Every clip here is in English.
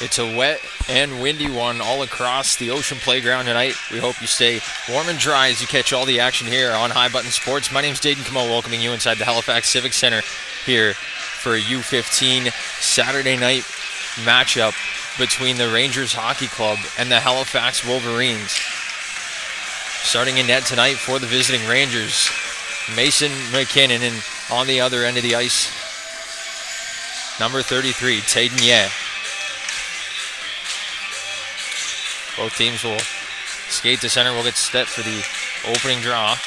It's a wet and windy one all across the Ocean Playground tonight. We hope you stay warm and dry as you catch all the action here on High Button Sports. My name's Dayton Camo, welcoming you inside the Halifax Civic Center here for a U15 Saturday night matchup between the Rangers Hockey Club and the Halifax Wolverines. Starting in net tonight for the visiting Rangers, Mason McKinnon, and on the other end of the ice, number 33, Tayden Yeh. Both teams will skate to center. We'll get set for the opening draw.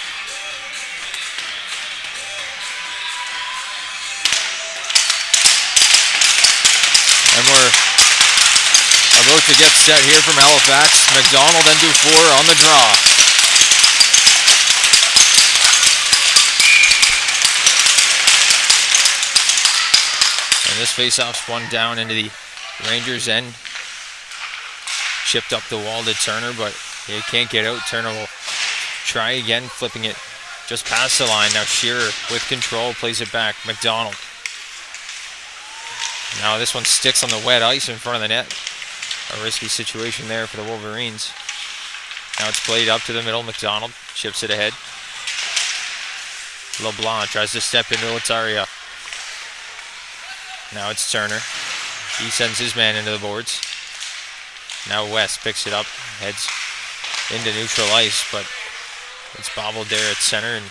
And we're about to get set here from Halifax. McDonald and Dufour on the draw. And this face-off spun down into the Rangers' end. Chipped up the wall to Turner, but he can't get out. Turner will try again, flipping it just past the line. Now Shearer with control, plays it back. McDonald. Now this one sticks on the wet ice in front of the net. A risky situation there for the Wolverines. Now it's played up to the middle. McDonald chips it ahead. LeBlanc tries to step into Lataria. Now it's Turner. He sends his man into the boards. Now West picks it up, heads into neutral ice, but it's bobbled there at center and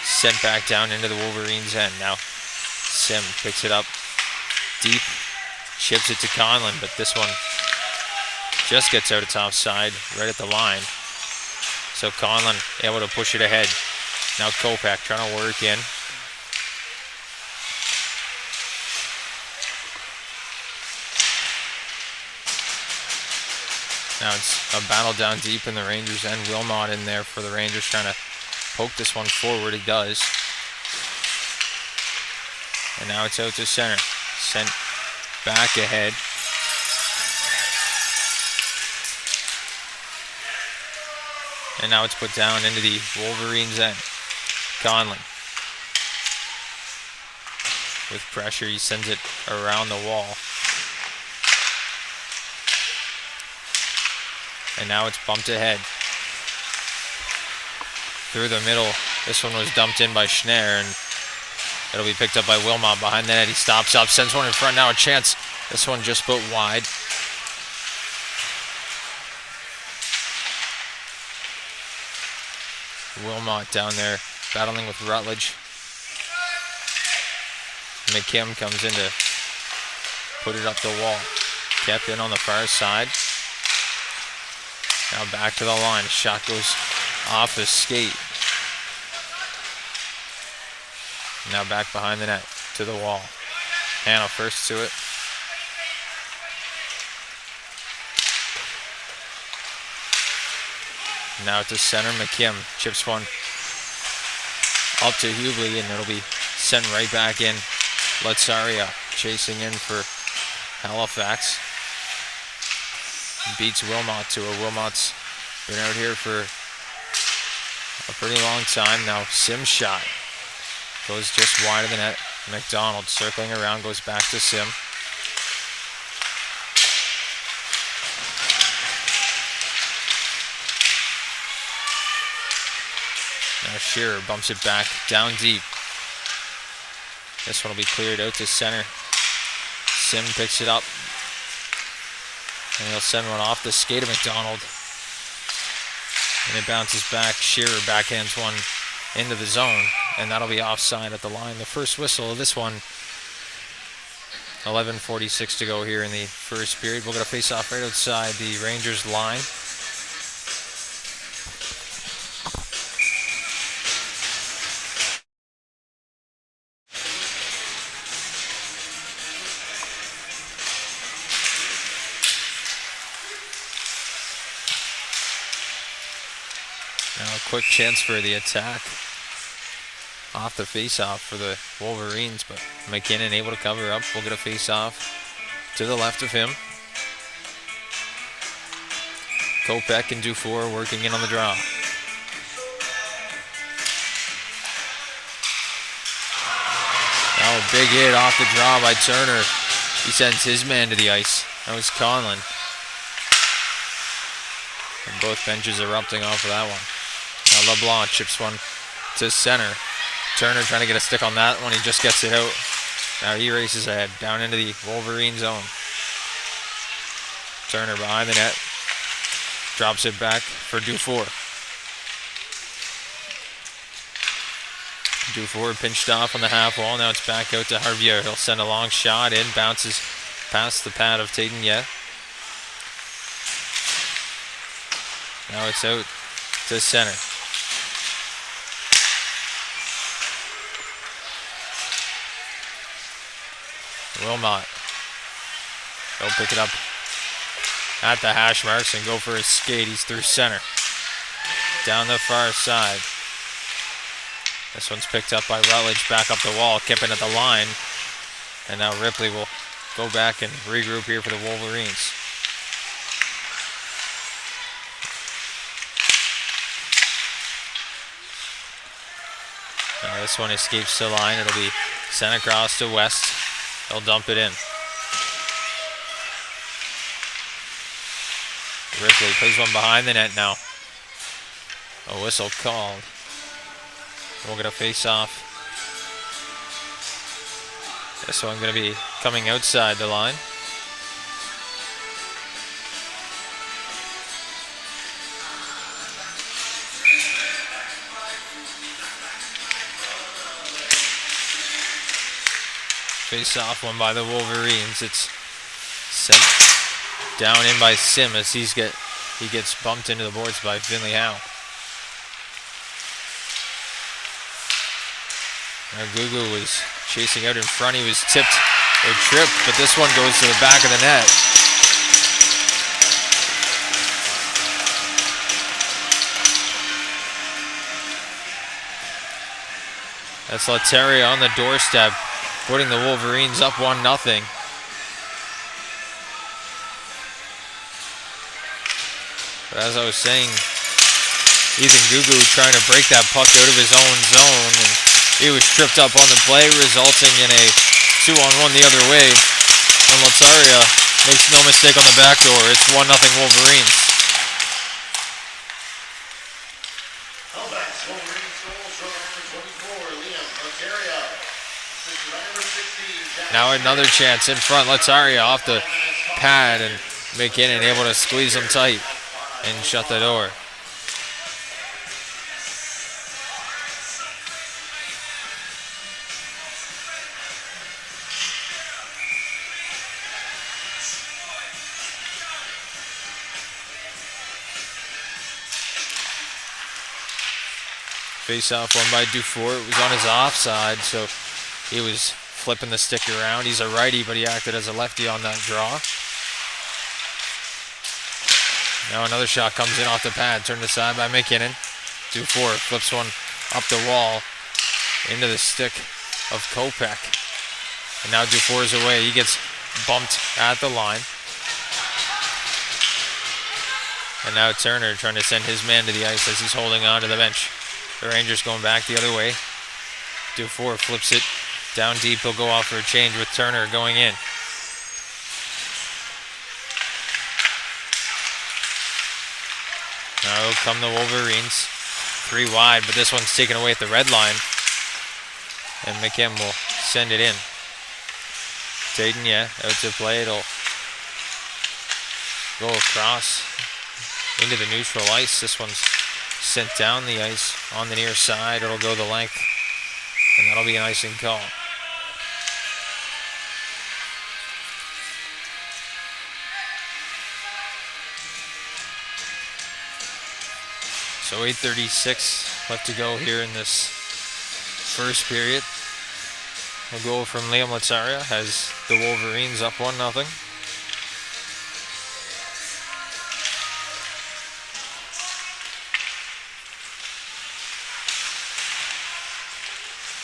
sent back down into the Wolverines' end. Now Sim picks it up deep, chips it to Conlon, but this one just gets out of top side, right at the line. So Conlon able to push it ahead. Now Kopak trying to work in. Now it's a battle down deep in the Rangers' end. Wilmot in there for the Rangers, trying to poke this one forward. He does. And now it's out to center. Sent back ahead. And now it's put down into the Wolverines' end. Conlon. With pressure, he sends it around the wall. And now it's bumped ahead. Through the middle. This one was dumped in by Schneier, and it'll be picked up by Wilmot behind the net. He stops up, sends one in front. Now a chance. This one just put wide. Wilmot down there battling with Rutledge. McKim comes in to put it up the wall. Kept in on the far side. Now back to the line. Shot goes off his skate. Now back behind the net to the wall. Hanna first to it. Now to center. McKim chips one up to Hubley, and it'll be sent right back in. Letzaria chasing in for Halifax. Beats Wilmot to her. Wilmot's been out here for a pretty long time now. Sim shot goes just wide of the net. McDonald circling around, goes back to Sim. Now Shearer bumps it back down deep. This one will be cleared out to center. Sim picks it up. And he'll send one off the skate of McDonald. And it bounces back. Shearer backhands one into the zone. And that'll be offside at the line. The first whistle of this one. 11:46 to go here in the first period. We'll get a face-off right outside the Rangers line. Now a quick chance for the attack off the face-off for the Wolverines, but McKinnon able to cover up. We'll get a face-off to the left of him. Kopak and Dufour working in on the draw. Now a big hit off the draw by Turner. He sends his man to the ice. That was Conlon. And both benches erupting off of that one. Now LeBlanc chips one to center. Turner trying to get a stick on that one. He just gets it out. Now he races ahead down into the Wolverine zone. Turner behind the net. Drops it back for Dufour. Dufour pinched off on the half wall. Now it's back out to Harvier. He'll send a long shot in. Bounces past the pad of Taden. Now it's out to center. Wilmot. He'll pick it up at the hash marks and go for his skate. He's through center. Down the far side. This one's picked up by Rutledge. Back up the wall. Kipping at the line. And now Ripley will go back and regroup here for the Wolverines. Now this one escapes the line. It'll be sent across to West. They'll dump it in. Ripley plays one behind the net now. A whistle called. We'll get a face-off. This one going to be coming outside the line. Face-off one by the Wolverines. It's sent down in by Sim as he gets bumped into the boards by Finley Howe. Now Gugu was chasing out in front. He was tipped or tripped, but this one goes to the back of the net. That's Lateria on the doorstep, putting the Wolverines up 1-0. But as I was saying, Ethan Gugu trying to break that puck out of his own zone, and he was tripped up on the play, resulting in a 2-on-1 the other way. And Lateria makes no mistake on the back door. It's 1-0 Wolverines. Halifax Wolverines goal from number 24, Liam Lateria. Number 16, now another chance in front. Lateria off the pad, and McKinnon able to squeeze him tight and shut the door. Face-off one by Dufour. It was on his offside, so he was flipping the stick around. He's a righty, but he acted as a lefty on that draw. Now another shot comes in off the pad, turned aside by McKinnon. Dufour flips one up the wall into the stick of Kopech. And now Dufour's away. He gets bumped at the line. And now Turner trying to send his man to the ice as he's holding on to the bench. The Rangers going back the other way. Dufour flips it down deep. He'll go off for a change with Turner going in. Now will come the Wolverines. 3 wide, but this one's taken away at the red line. And McKim will send it in. Taden, out to play. It'll go across into the neutral ice. This one's sent down the ice on the near side. It'll go the length, and that'll be an icing call. So 8:36 left to go here in this first period. A goal from Liam Lateria has the Wolverines up 1-0.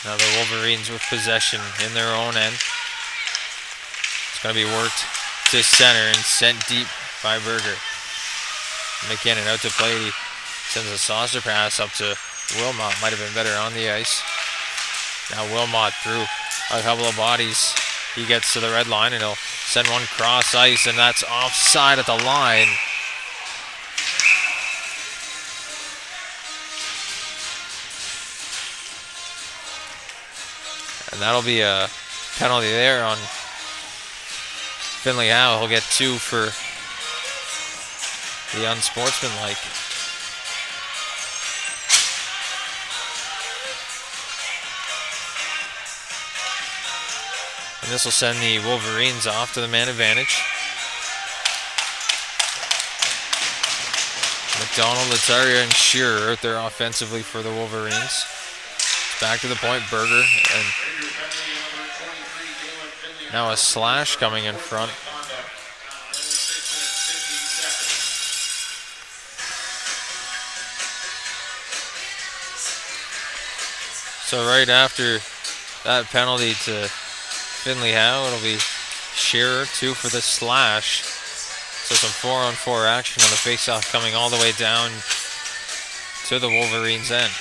Now the Wolverines with possession in their own end. It's going to be worked to center and sent deep by Berger. McKinnon out to play. He sends a saucer pass up to Wilmot. Might have been better on the ice. Now Wilmot through a couple of bodies He gets to the red line and he'll send one cross ice, and that's offside at the line. And that'll be a penalty there on Finley Howe. He'll get 2 for the unsportsmanlike. And this will send the Wolverines off to the man advantage. McDonald, Lataria, and Shearer out there offensively for the Wolverines. It's back to the point, Berger, and now a slash coming in front. So right after that penalty to Finley Howe, it'll be Shearer, 2 for the slash. So some 4-on-4 action on the faceoff coming all the way down to the Wolverines' end.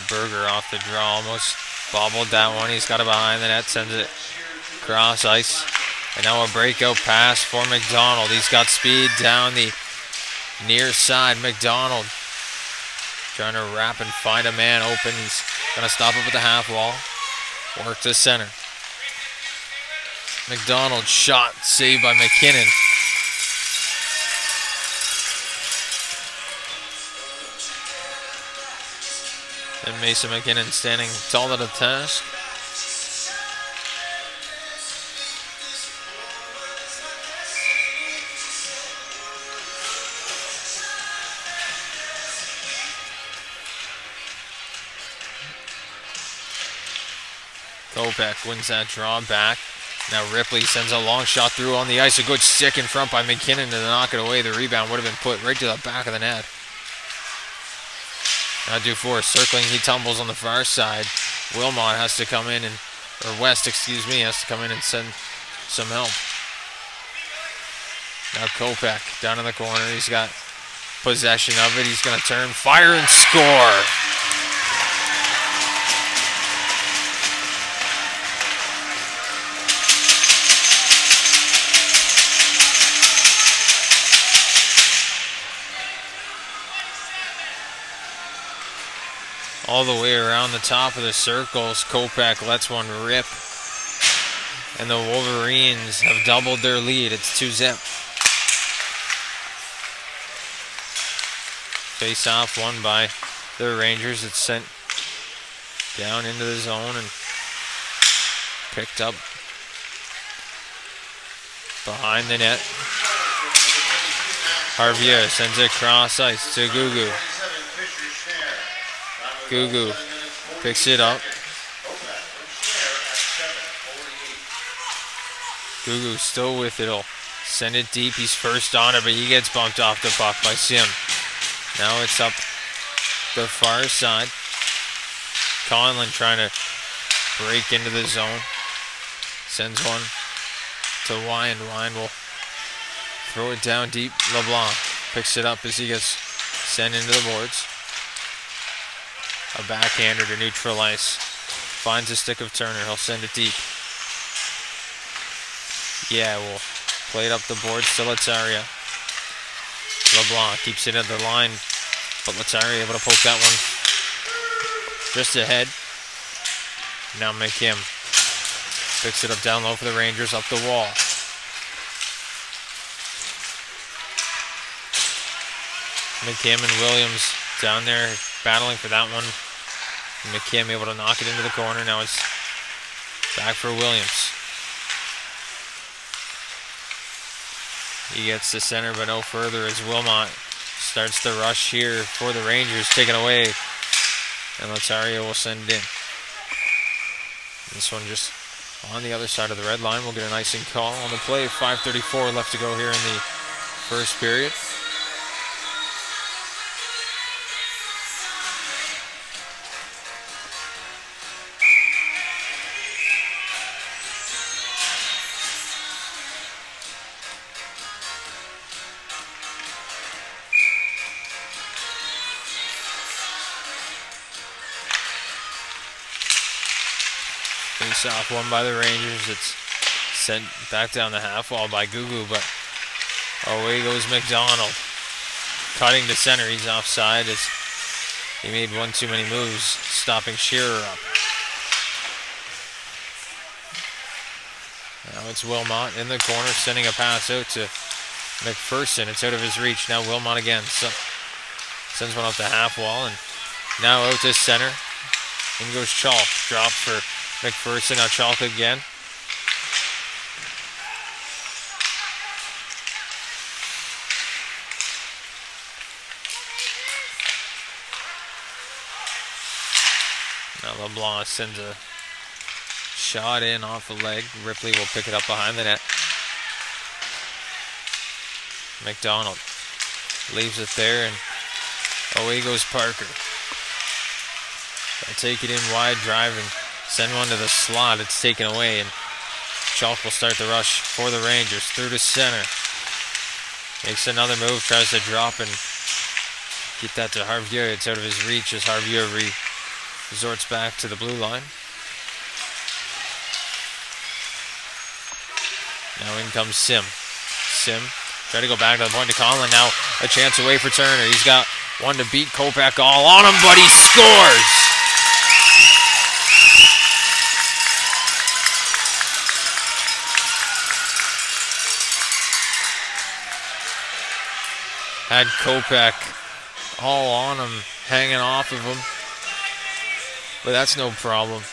Berger off the draw, almost bobbled that one. He's got it behind the net, sends it cross ice. And now a breakout pass for McDonald. He's got speed down the near side. McDonald trying to wrap and find a man open. He's going to stop up at the half wall. Work to center. McDonald shot, saved by McKinnon. And Mason McKinnon standing tall to the task. Kopech wins that draw back. Now Ripley sends a long shot through on the ice. A good stick in front by McKinnon to knock it away. The rebound would have been put right to the back of the net. Now Dufour circling. He tumbles on the far side. Wilmot has to come in, or West, excuse me, has to come in and send some help. Now Kopech down in the corner. He's got possession of it. He's going to turn, fire, and score. All the way around the top of the circles, Kopech lets one rip. And the Wolverines have doubled their lead. It's 2-zip. Face off won by the Rangers. It's sent down into the zone and picked up behind the net. Harvier sends it cross ice to Gugu. Gugu picks it up. Gugu still with it. He'll send it deep. He's first on it, but he gets bumped off the puck by Sim. Now it's up the far side. Conlon trying to break into the zone. Sends one to Wyan. Wyan will throw it down deep. LeBlanc picks it up as he gets sent into the boards. A backhander to neutral ice. Finds a stick of Turner. He'll send it deep. Yeah, we'll play it up the boards to Lataria. LeBlanc keeps it at the line, but Lataria able to poke that one just ahead. Now McKim picks it up down low for the Rangers, up the wall. McKim and Williams down there battling for that one. McKim able to knock it into the corner. Now it's back for Williams. He gets to center, but no further as Wilmot starts the rush here for the Rangers, taken away. And Lataria will send it in. This one just on the other side of the red line. We'll get an icing call on the play. 5:34 left to go here in the first period. Face-off won by the Rangers. It's sent back down the half wall by Gugu, but away goes McDonald. Cutting to center, he's offside as he made one too many moves, stopping Shearer up. Now it's Wilmot in the corner, sending a pass out to McPherson. It's out of his reach. Now Wilmot again. So sends one off the half wall, and now out to center. In goes Chalk. Drop for McPherson. Now Chalk again. Now LeBlanc sends a shot in off the leg. Ripley will pick it up behind the net. McDonald leaves it there, and away goes Parker. They'll take it in wide, drive, and send one to the slot. It's taken away, and Chalk will start the rush for the Rangers. Through to center. Makes another move, tries to drop and get that to Harvieux. It's out of his reach as Harvieux resorts back to the blue line. Now in comes Sim. Try to go back to the point to Conlon. Now a chance away for Turner. He's got one to beat. Kopak all on him, but he scores! Had Kopak all on him, hanging off of him. But that's no problem.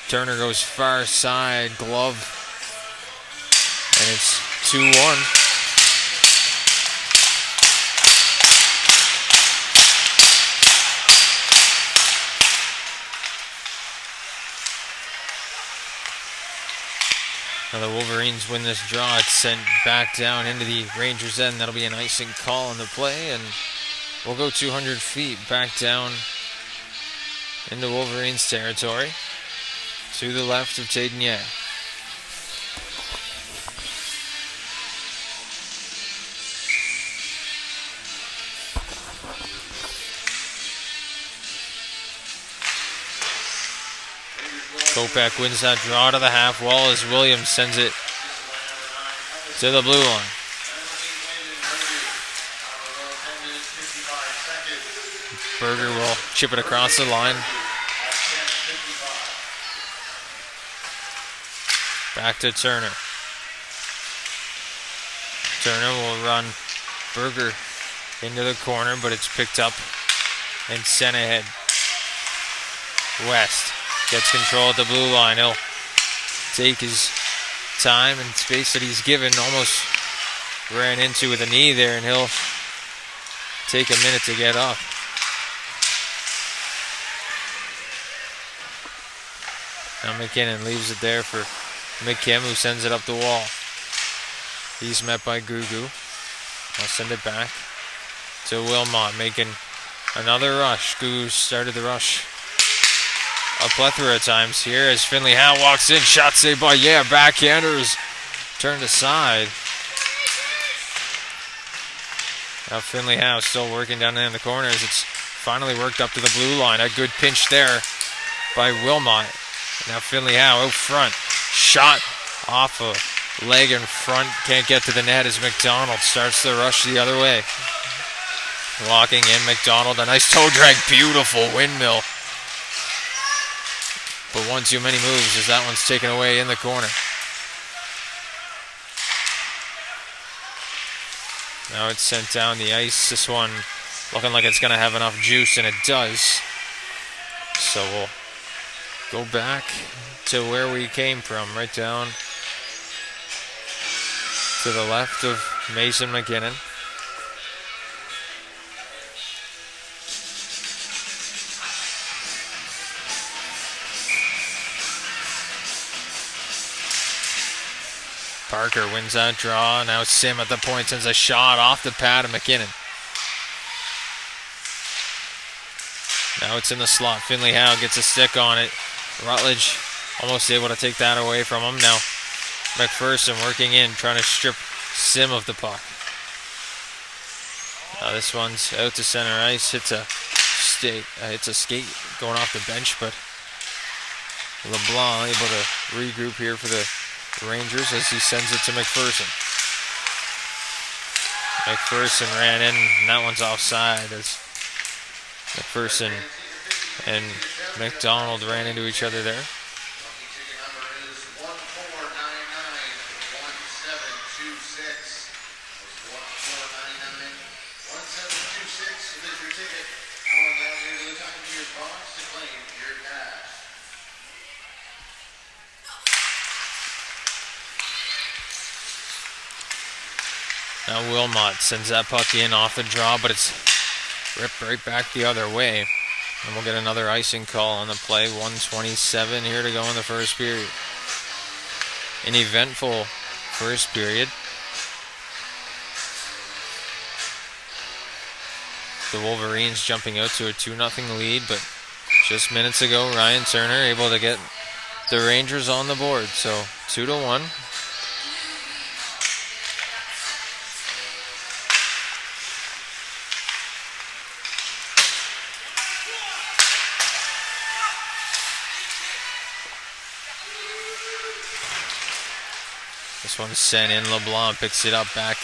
Turner goes far side, glove. And it's 2-1. Now the Wolverines win this draw. It's sent back down into the Rangers' end. That'll be an icing call on the play, and we'll go 200 feet back down into Wolverines territory to the left of Tadenye. Kopak wins that draw to the half wall as Williams sends it to the blue line. Berger will chip it across the line. Back to Turner. Turner will run Berger into the corner, but it's picked up and sent ahead. West gets control at the blue line. He'll take his time and space that he's given. Almost ran into with a knee there, and he'll take a minute to get up. Now McKinnon leaves it there for McKim, who sends it up the wall. He's met by Gugu. I'll send it back to Wilmot, making another rush. Gugu started the rush a plethora of times here as Finley Howe walks in. Shot saved by backhanders turned aside. Now Finley Howe still working down in the corners. It's finally worked up to the blue line. A good pinch there by Wilmot. Now Finley Howe out front. Shot off a leg in front. Can't get to the net as McDonald starts the rush the other way. Walking in McDonald. A nice toe drag. Beautiful windmill. But one too many moves as that one's taken away in the corner. Now it's sent down the ice. This one looking like it's going to have enough juice, and it does. So we'll go back to where we came from, right down to the left of Mason McKinnon. Parker wins that draw. Now Sim at the point sends a shot off the pad of McKinnon. Now it's in the slot. Finley Howe gets a stick on it. Rutledge almost able to take that away from him. Now McPherson working in, trying to strip Sim of the puck. Now this one's out to center ice. It's a skate going off the bench, but LeBlanc able to regroup here for the Rangers as he sends it to McPherson. McPherson ran in, and that one's offside as McPherson and McDonald ran into each other there. Ticket number is 1499-1726. 1499-1726 is your ticket. Going down here to the time of your box to claim your cash. Now Wilmot sends that puck in off the draw, but it's ripped right back the other way. And we'll get another icing call on the play. 1:27 here to go in the first period. An eventful first period. The Wolverines jumping out to a 2-0 lead, but just minutes ago, Ryan Turner able to get the Rangers on the board. So 2-1. This one's sent in. LeBlanc picks it up back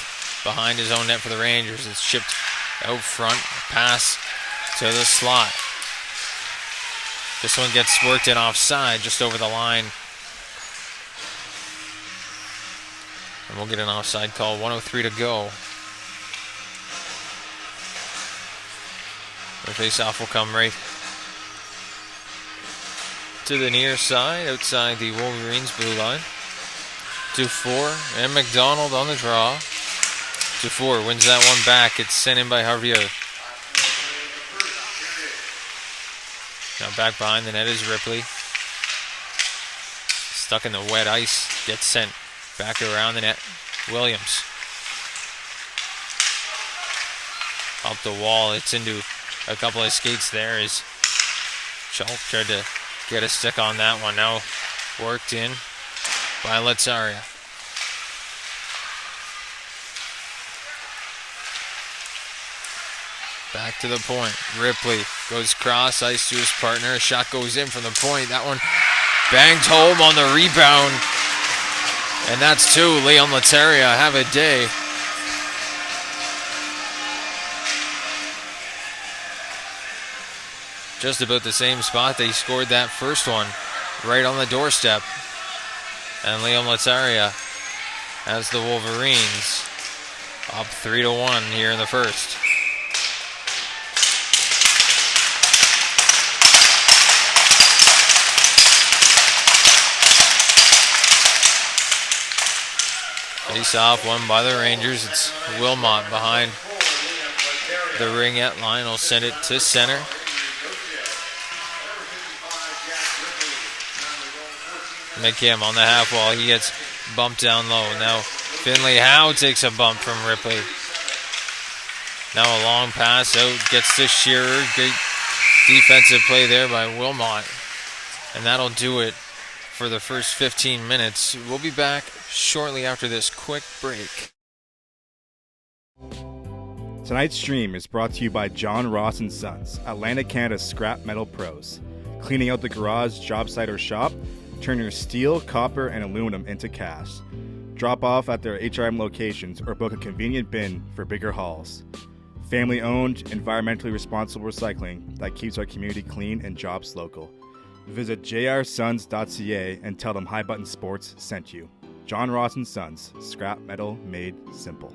behind his own net for the Rangers. It's chipped out front. Pass to the slot. This one gets worked in offside just over the line. And we'll get an offside call. 1:03 to go. The face-off will come right to the near side, outside the Wolverines' blue line. Dufour and McDonald on the draw. Dufour wins that one back. It's sent in by Javier. Now back behind the net is Ripley. Stuck in the wet ice. Gets sent back around the net. Williams. Up the wall. It's into a couple of skates there as Schulk tried to get a stick on that one. Now worked in by Letzaria. Back to the point. Ripley goes cross ice to his partner. A shot goes in from the point. That one banged home on the rebound. And that's two. Leon Letzaria have a day. Just about the same spot they scored that first one. Right on the doorstep. And Leon Letzaria has the Wolverines up 3-1 here in the first. Face off won by the Rangers. It's Wilmot behind the ringette line. Will send it to center. McKim on the half wall. He gets bumped down low. Now Finley Howe takes a bump from Ripley. Now a long pass out. Gets to Shearer. Great defensive play there by Wilmot. And that'll do it for the first 15 minutes. We'll be back shortly after this quick break. Tonight's stream is brought to you by John Ross & Sons, Atlantic Canada's scrap metal pros. Cleaning out the garage, job site, or shop? Turn your steel, copper, and aluminum into cash. Drop off at their HRM locations or book a convenient bin for bigger hauls. Family-owned, environmentally responsible recycling that keeps our community clean and jobs local. Visit jrsons.ca and tell them High Button Sports sent you. John Ross & Sons, scrap metal made simple.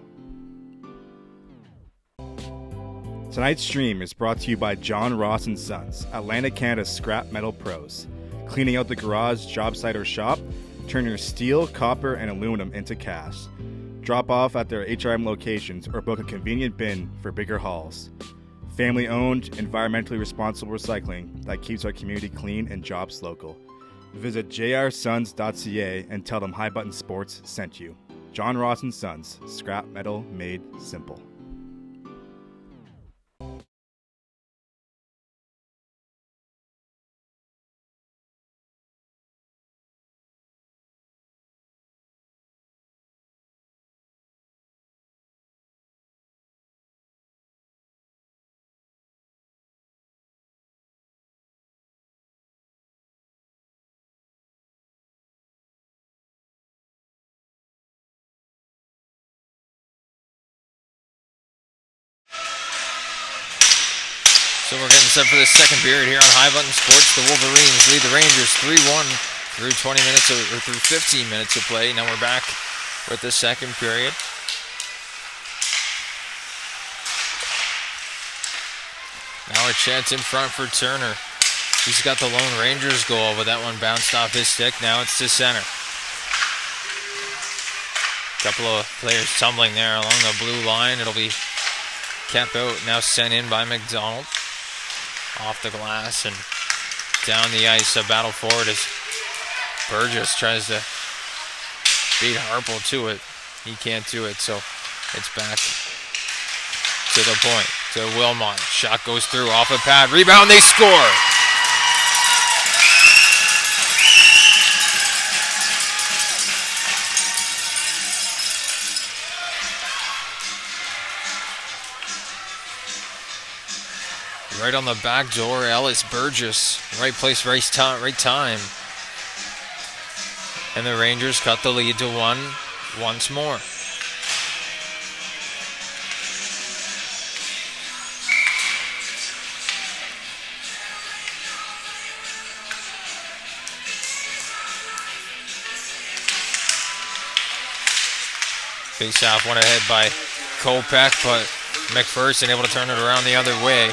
Tonight's stream is brought to you by John Ross & Sons, Atlantic Canada's scrap metal pros. Cleaning out the garage, job site, or shop? Turn your steel, copper, and aluminum into cash. Drop off at their HRM locations or book a convenient bin for bigger hauls. Family-owned, environmentally responsible recycling that keeps our community clean and jobs local. Visit jrsons.ca and tell them High Button Sports sent you. John Ross & Sons, scrap metal made simple. So we're getting set for the second period here on High Button Sports. The Wolverines lead the Rangers 3-1 through 20 minutes or through 15 minutes of play. Now we're back with the second period. Now a chance in front for Turner. He's got the lone Rangers goal, but that one bounced off his stick. Now it's to center. Couple of players tumbling there along the blue line. It'll be kept out, now sent in by McDonald. Off the glass and down the ice. A battle forward as Burgess tries to beat Harple to it. He can't do it, so it's back to the point, to Wilmot. Shot goes through off a pad. Rebound, they score! Right on the back door, Ellis Burgess. Right place, right time. And the Rangers cut the lead to 1 once more. Face off, one ahead by Kopech, but McPherson able to turn it around the other way.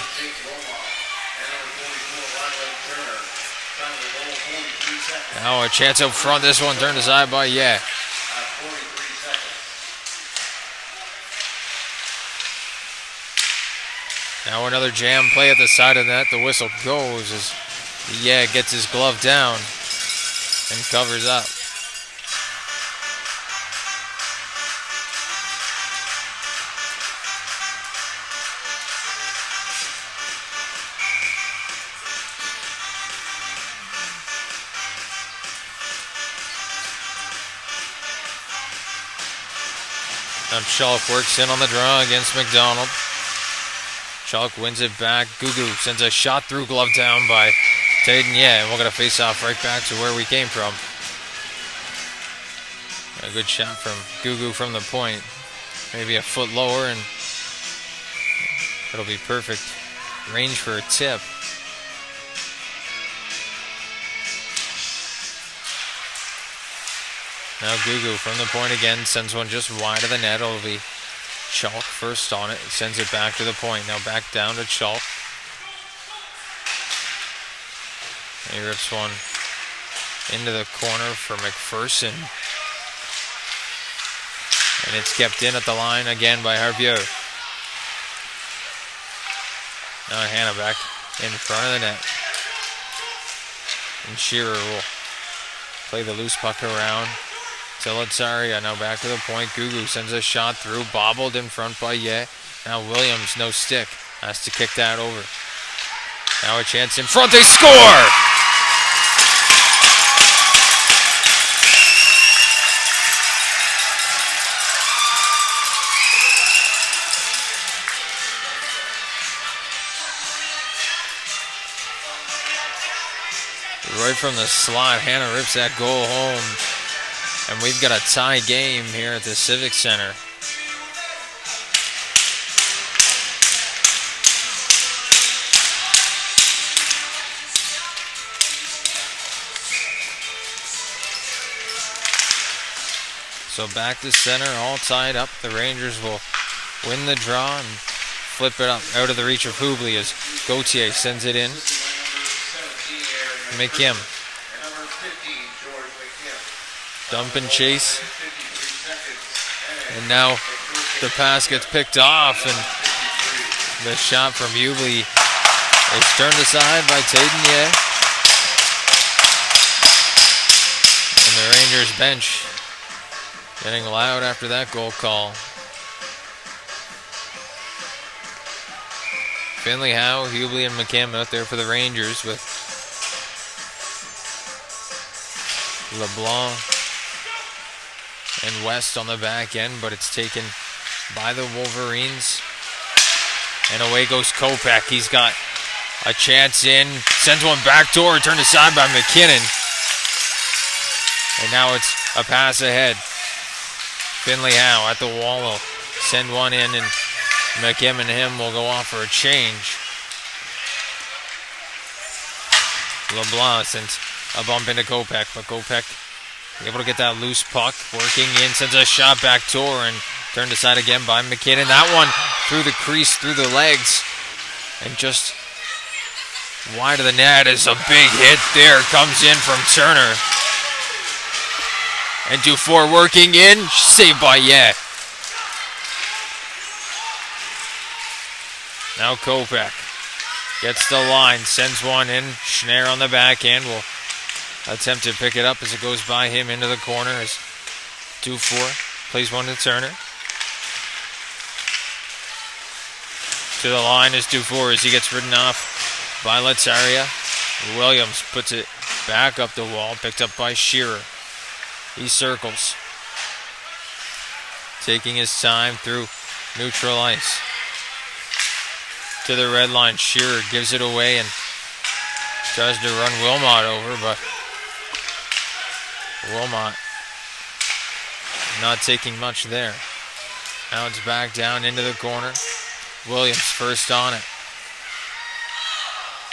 Now a chance up front. This one turned aside by Now another jam play at the side of that. The whistle goes as gets his glove down and covers up. Schulk works in on the draw against McDonald. Schulk wins it back. Gugu sends a shot through, glove down by Tayden. And we're going to face off right back to where we came from. A good shot from Gugu from the point. Maybe a foot lower and it'll be perfect range for a tip. Now Gugu from the point again, sends one just wide of the net. It'll be Schulk first on it. He sends it back to the point. Now back down to Schulk. He rips one into the corner for McPherson. And it's kept in at the line again by Harvieux. Now Hannah back in front of the net. And Shearer will play the loose puck around. Tilitsaria now back to the point. Gugu sends a shot through, bobbled in front by Now Williams, no stick, has to kick that over. Now a chance in front, they score! Right from the slot, Hannah rips that goal home. And we've got a tie game here at the Civic Center. So back to center, all tied up. The Rangers will win the draw and flip it up out of the reach of Hubley as Gauthier sends it in. McKim. Dump and chase. And now the pass gets picked off and the shot from Hubley is turned aside by Tayden. And the Rangers bench getting loud after that goal call. Finley Howe, Hubley, and McKim out there for the Rangers with LeBlanc and West on the back end, but it's taken by the Wolverines. And away goes Kopech. He's got a chance in, sends one backdoor, turned aside by McKinnon. And now it's a pass ahead. Finley Howe at the wall will send one in, and McKim and him will go off for a change. LeBlanc sends a bump into Kopech, but Kopech able to get that loose puck, working in, sends a shot back door, and turned aside again by McKinnon. That one through the crease, through the legs, and just wide of the net is a big hit there. Comes in from Turner. And Dufour working in, saved by Yeh. Now Kopech gets the line, sends one in. Schneier on the backhand will attempt to pick it up as it goes by him into the corner as Dufour plays one to Turner. To the line is Dufour as he gets ridden off by Letzaria. Williams puts it back up the wall, picked up by Shearer. He circles, taking his time through neutral ice. To the red line, Shearer gives it away and tries to run Wilmot over, but Wilmot not taking much there. Now it's back down into the corner. Williams first on it,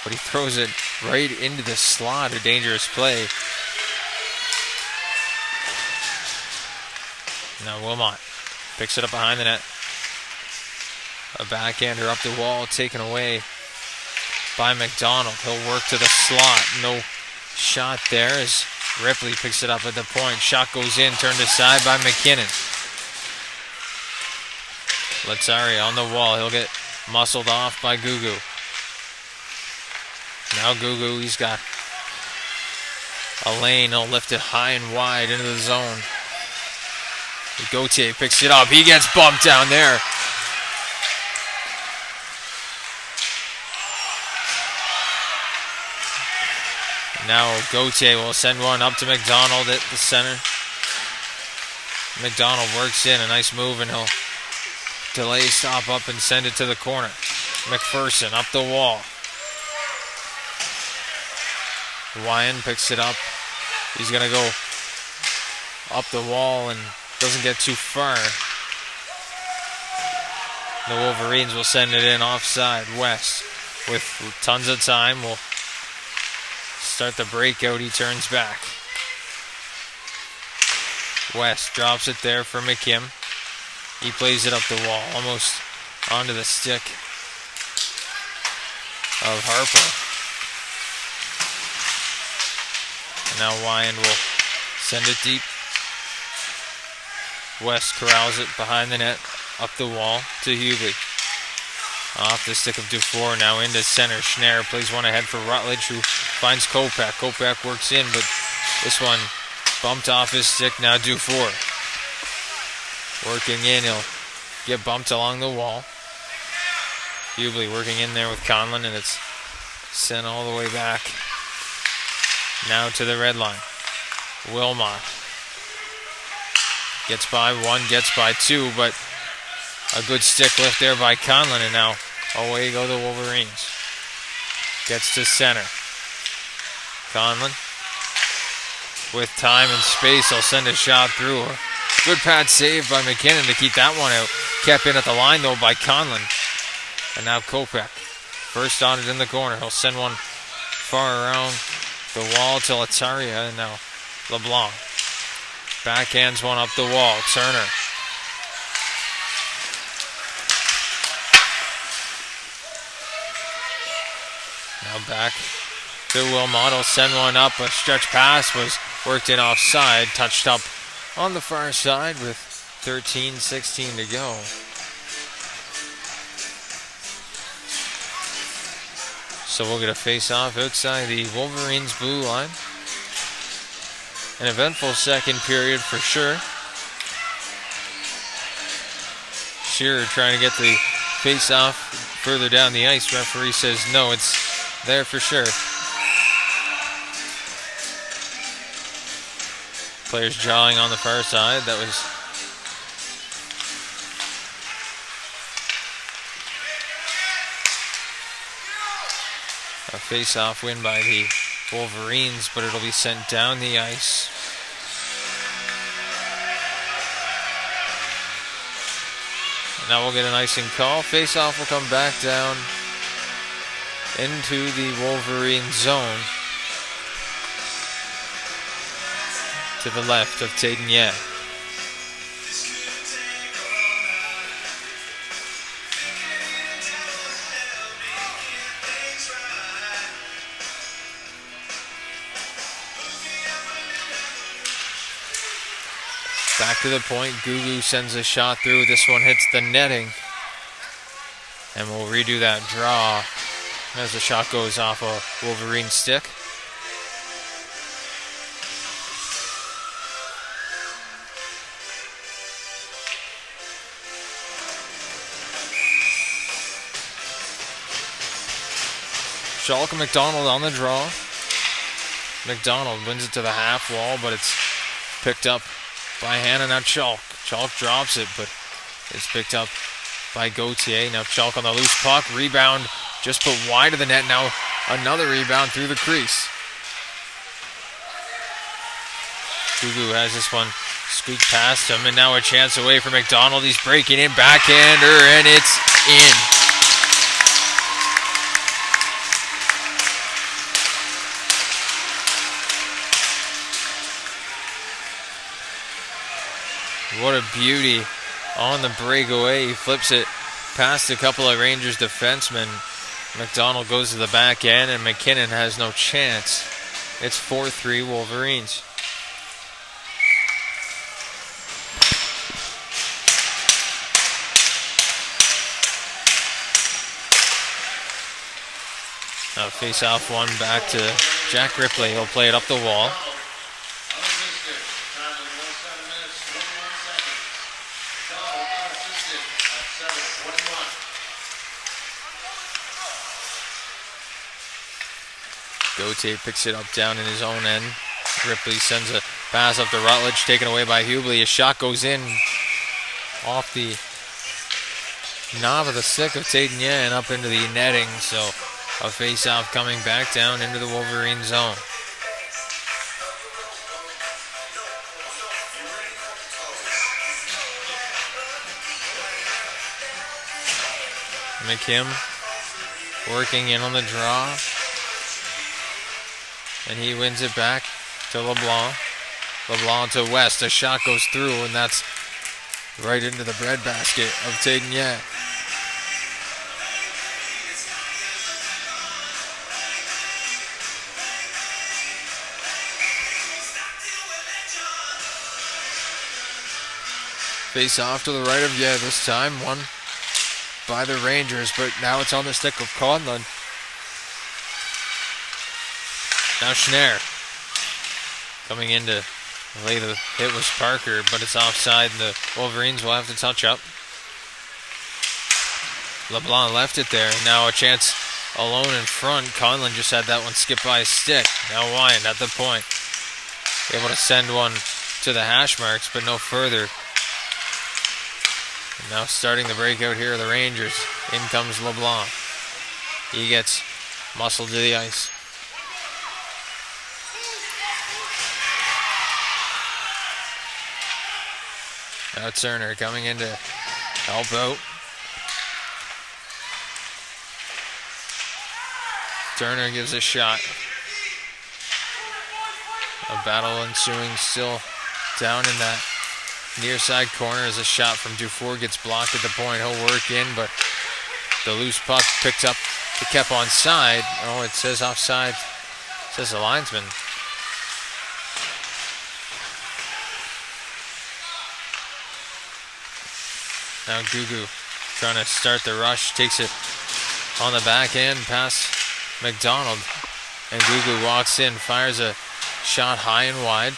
but he throws it right into the slot. A dangerous play. Now Wilmot picks it up behind the net. A backhander up the wall, taken away by McDonald. He'll work to the slot. No shot there as Ripley picks it up at the point. Shot goes in, turned aside by McKinnon. Letzaria on the wall. He'll get muscled off by Gugu. Now Gugu, he's got a lane. He'll lift it high and wide into the zone. Gauthier picks it up. He gets bumped down there. Now Gauthier will send one up to McDonald at the center. McDonald works in, a nice move, and he'll delay, stop up, and send it to the corner. McPherson up the wall. Wyan picks it up. He's going to go up the wall and doesn't get too far. The Wolverines will send it in offside. West, with tons of time, will start the breakout. He turns back. West drops it there for McKim. He plays it up the wall, almost onto the stick of Harper. And now Wyan will send it deep. West corrals it behind the net, up the wall to Hubie. Off the stick of Dufour, now into center. Schneier plays one ahead for Rutledge, who finds Kopech. Kopech works in, but this one bumped off his stick. Now Dufour working in. He'll get bumped along the wall. Hubie working in there with Conlon, and it's sent all the way back. Now to the red line. Wilmot gets by one, gets by two, but a good stick lift there by Conlon, and now away go the Wolverines. Gets to center. Conlon, with time and space, he'll send a shot through. Good pad save by McKinnon to keep that one out. Kept in at the line, though, by Conlon. And now Kopech, first on it in the corner. He'll send one far around the wall to Letzaria, and now LeBlanc backhands one up the wall. Turner. Now back to Wilmot. He'll send one up. A stretch pass was worked in offside. Touched up on the far side with 13:16 to go. So we'll get a face-off outside the Wolverines' blue line. An eventful second period for sure. Shearer trying to get the face-off further down the ice. Referee says no, it's there for sure. Players jawing on the far side. That was a face-off win by the Wolverines, but it'll be sent down the ice. Now we'll get an icing call. Face-off will come back down into the Wolverine zone. to the left of Taden. Back to the point, Gugu sends a shot through. This one hits the netting. And we'll redo that draw as the shot goes off a Wolverine stick. Schalk and McDonald on the draw. McDonald wins it to the half wall, but it's picked up by Hannah, not Schalk. Schalk drops it, but it's picked up by Gauthier. Now Schalk on the loose puck. Rebound just put wide of the net. Now another rebound through the crease. Gugu has this one squeaked past him, and now a chance away for McDonald. He's breaking in, backhander, and it's in. What a beauty on the breakaway. He flips it past a couple of Rangers defensemen. McDonald goes to the back end, and McKinnon has no chance. It's 4-3 Wolverines. Now face off one back to Jack Ripley. He'll play it up the wall. Gauthier picks it up down in his own end. Ripley sends a pass up to Rutledge, taken away by Hubley. A shot goes in off the knob of the stick of Taden and up into the netting. So a face-off coming back down into the Wolverine zone. McKim working in on the draw. And he wins it back to LeBlanc. LeBlanc to West. A shot goes through, and that's right into the breadbasket of Taden. Face off to the right of this time. Won by the Rangers, but now it's on the stick of Conlon. Now Schnarr coming in to lay the hit was Parker, but it's offside, and the Wolverines will have to touch up. LeBlanc left it there. Now a chance alone in front. Conlon just had that one skip by his stick. Now Wyand at the point. Able to send one to the hash marks, but no further. And now starting the breakout here are the Rangers. In comes LeBlanc. He gets muscled to the ice. Now Turner coming in to help out. Turner gives a shot. A battle ensuing still down in that near side corner as a shot from Dufour gets blocked at the point. He'll work in, but the loose puck picked up to kept on side. Oh, it says offside. It says the linesman. Now Gugu trying to start the rush. Takes it on the back end past McDonald. And Gugu walks in, fires a shot high and wide.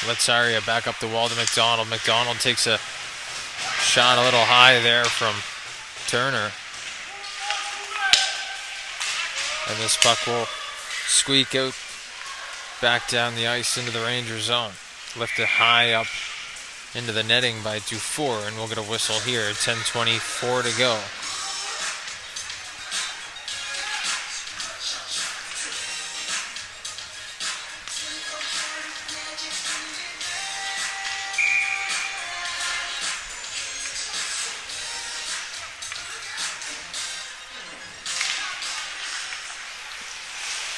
Lets Aria back up the wall to McDonald. McDonald takes a shot a little high there from Turner. And this puck will squeak out back down the ice into the Ranger zone. Lifted high up into the netting by Dufour, and we'll get a whistle here. 10:24 to go.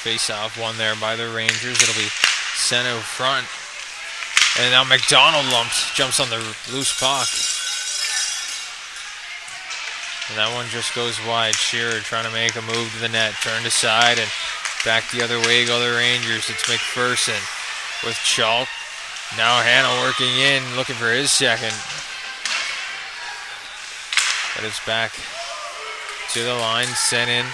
Face-off won there by the Rangers. It'll be sent out front And now McDonald jumps on the loose puck. And that one just goes wide. Shearer trying to make a move to the net. Turned aside and back the other way go the Rangers. It's McPherson with Chalk. Now Hannah working in, looking for his second. But it's back to the line, sent in.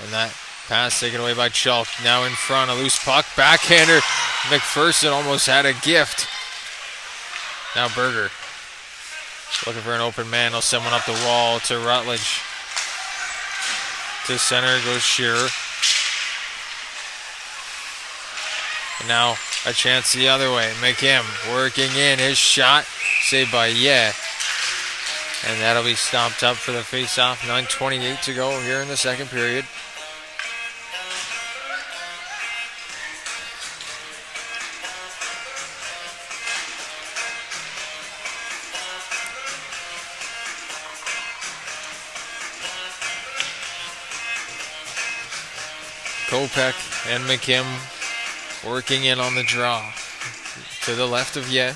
And that pass taken away by Chalk. Now in front, a loose puck. Backhander. McPherson almost had a gift. Now Berger looking for an open man. He'll send one up the wall to Rutledge. To center goes Shearer. And now a chance the other way. McKim working in. His shot saved by Yeah. And that'll be stopped up for the face-off. 9:28 to go here in the second period. Kopech and McKim working in on the draw. To the left of Yeah.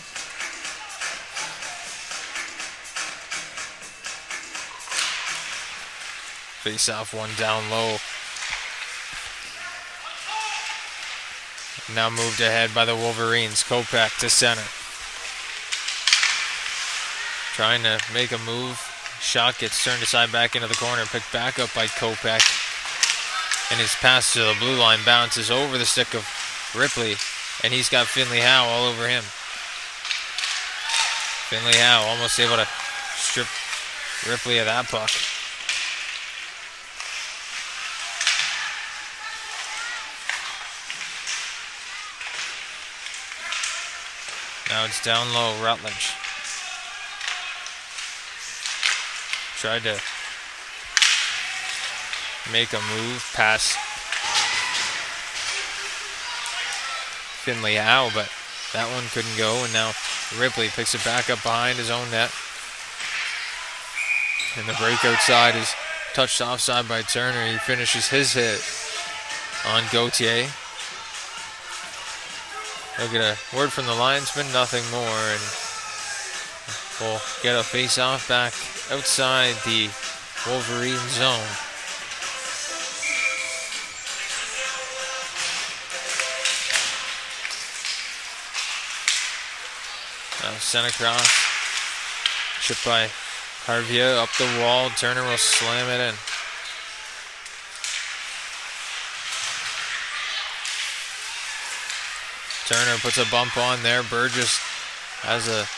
Face off one down low. Now moved ahead by the Wolverines. Kopech to center. Trying to make a move. Shot gets turned aside back into the corner. Picked back up by Kopech. And his pass to the blue line bounces over the stick of Ripley. And he's got Finley Howe all over him. Finley Howe almost able to strip Ripley of that puck. Now it's down low, Rutledge. Tried to make a move past Finley Howe, but that one couldn't go, and now Ripley picks it back up behind his own net. And the breakout side is touched offside by Turner. He finishes his hit on Gauthier. We'll get a word from the linesman, nothing more, and we'll get a face-off back outside the Wolverine zone. Now sent across, chipped by Harvia up the wall. Turner will slam it in. Turner puts a bump on there. Burgess has a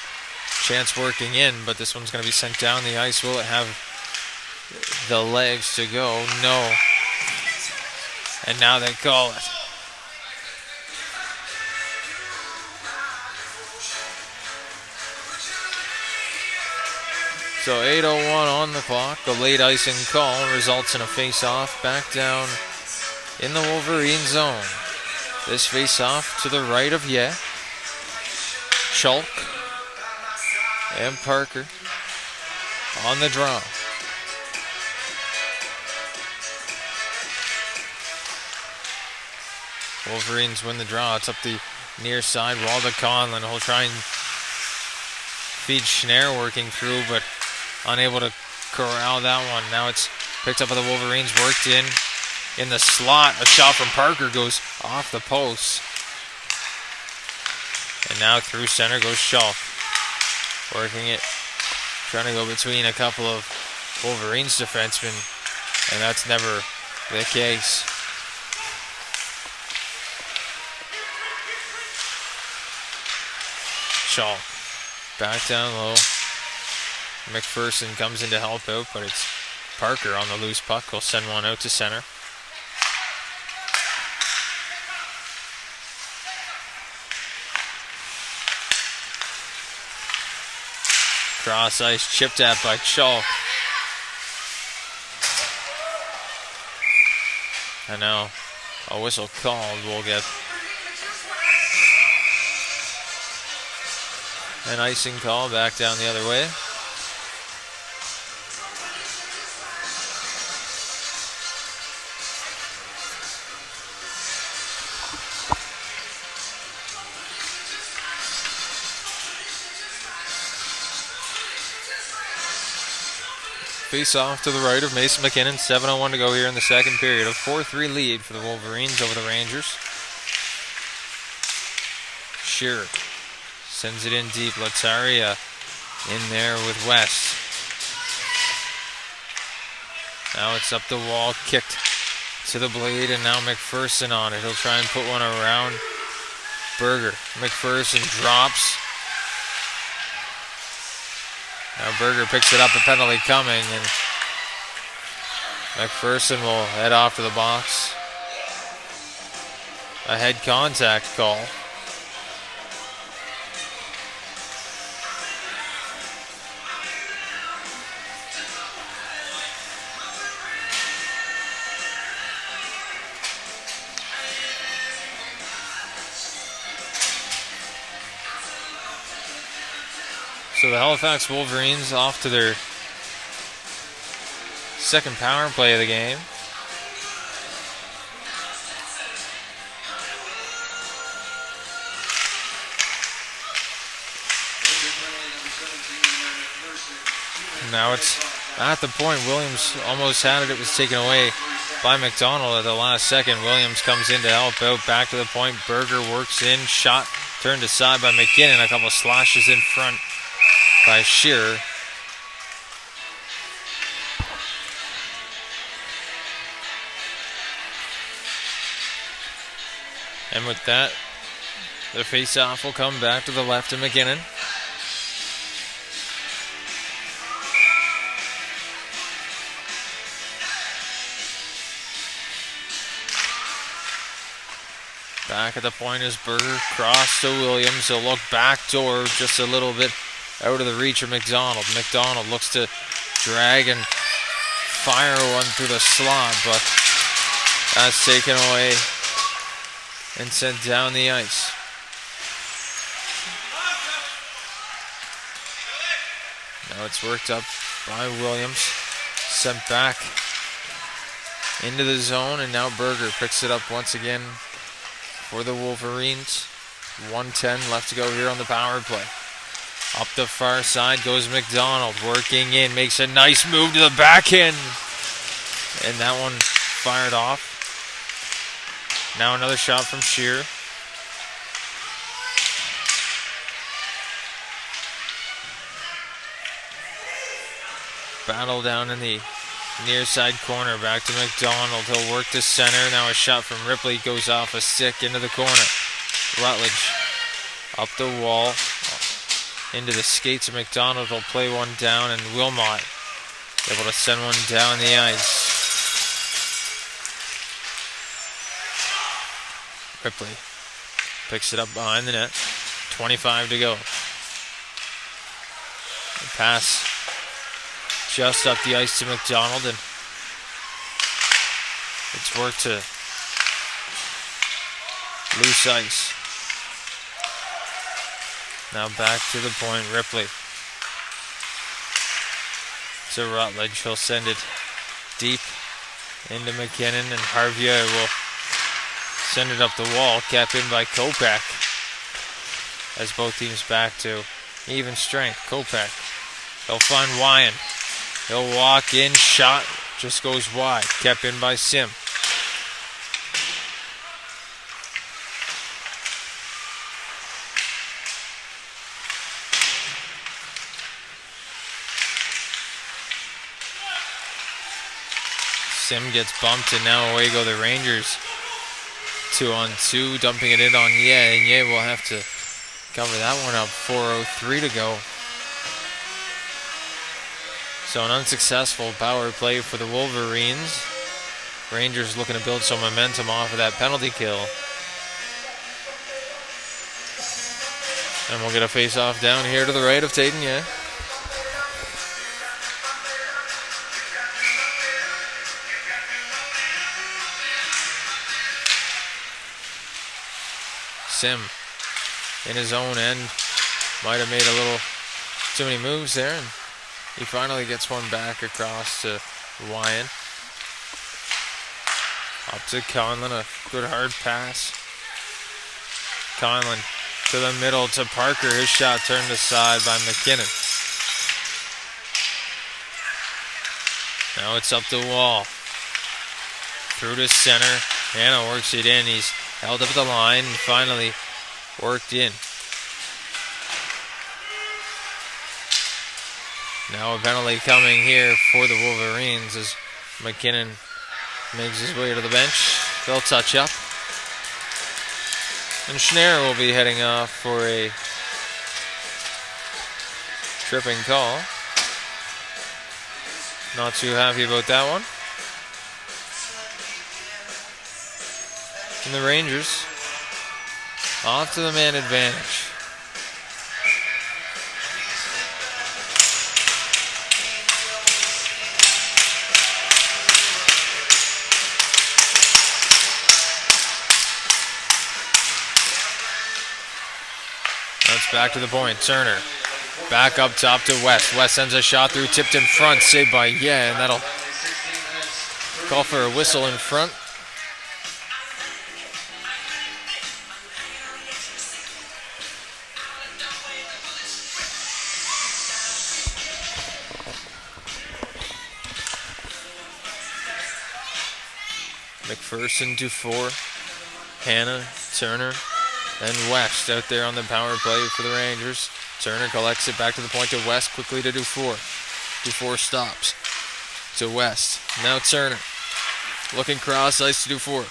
chance working in, but this one's going to be sent down the ice. Will it have the legs to go? No. And now they call it. So 8:01 on the clock. The late icing call results in a face-off back down in the Wolverine zone. This face-off to the right of Yeah. Schulk and Parker on the draw. Wolverines win the draw. It's up the near side. Walda Conlon will try and feed Schnarr working through, but unable to corral that one. Now it's picked up by the Wolverines, worked in the slot. A shot from Parker goes off the post. And now through center goes Schulk. Working it, trying to go between a couple of Wolverines defensemen, and that's never the case. Schulk back down low. McPherson comes in to help out, but it's Parker on the loose puck. He'll send one out to center. Cross ice, chipped at by Schulk. And now a whistle called. We'll get an icing call back down the other way. face off to the right of Mason McKinnon. 7:01 to go here in the second period. A 4-3 lead for the Wolverines over the Rangers. Shearer sends it in deep. Lataria in there with West. Now it's up the wall, kicked to the blade, and now McPherson on it. He'll try and put one around Berger. McPherson drops. Now Berger picks it up, a penalty coming, and McPherson will head off to the box. A head contact call. So the Halifax Wolverines off to their second power play of the game. Now it's at the point Williams almost had it. It was taken away by McDonald at the last second. Williams comes in to help out. Back to the point. Berger works in. Shot turned aside by McKinnon. A couple slashes in front by Shearer. And with that, the face-off will come back to the left of McKinnon. Back at the point is Berger. Cross to Williams. He'll look backdoor just a little bit out of the reach of McDonald. McDonald looks to drag and fire one through the slot, but that's taken away and sent down the ice. Now it's worked up by Williams. Sent back into the zone, and now Berger picks it up once again for the Wolverines. 1:10 left to go here on the power play. Up the far side goes McDonald, working in, makes a nice move to the backhand, and that one fired off. Now another shot from Shearer. Battle down in the near side corner, back to McDonald. He'll work to center. Now a shot from Ripley goes off a stick into the corner. Rutledge up the wall, into the skates of McDonald. Will play one down, and Wilmot able to send one down the ice. Ripley picks it up behind the net. 25 to go. The pass just up the ice to McDonald, and it's worked to loose ice. Now back to the point, Ripley to Rutledge. He'll send it deep into McKinnon, and Harvier will send it up the wall, capped in by Kopak. As both teams back to even strength. Kopak, he'll find Wyan. He'll walk in, shot just goes wide, kept in by Sim. Sim gets bumped, and now away go the Rangers. 2-on-2, dumping it in on Ye, and Ye will have to cover that one up. 4:03 to go. So an unsuccessful power play for the Wolverines. Rangers looking to build some momentum off of that penalty kill. And we'll get a face-off down here to the right of Taden Ye. Sim in his own end might have made a little too many moves there, and he finally gets one back across to Wyan. Up to Conlon, a good hard pass. Conlon to the middle to Parker. His shot turned aside by McKinnon. Now it's up the wall. Through to center. Hanna works it in. He's held up at the line and finally worked in. Now a penalty coming here for the Wolverines as McKinnon makes his way to the bench. They'll touch up. And Schneider will be heading off for a tripping call. Not too happy about that one. And the Rangers off to the man advantage. That's back to the point. Turner back up top to West. West sends a shot through, tipped in front, saved by Yeah, and that'll call for a whistle in front. McPherson to 4. Hanna, Turner, and West out there on the power play for the Rangers. Turner collects it back to the point to West, quickly to Dufour. Dufour stops to West. Now Turner looking cross ice to Dufour.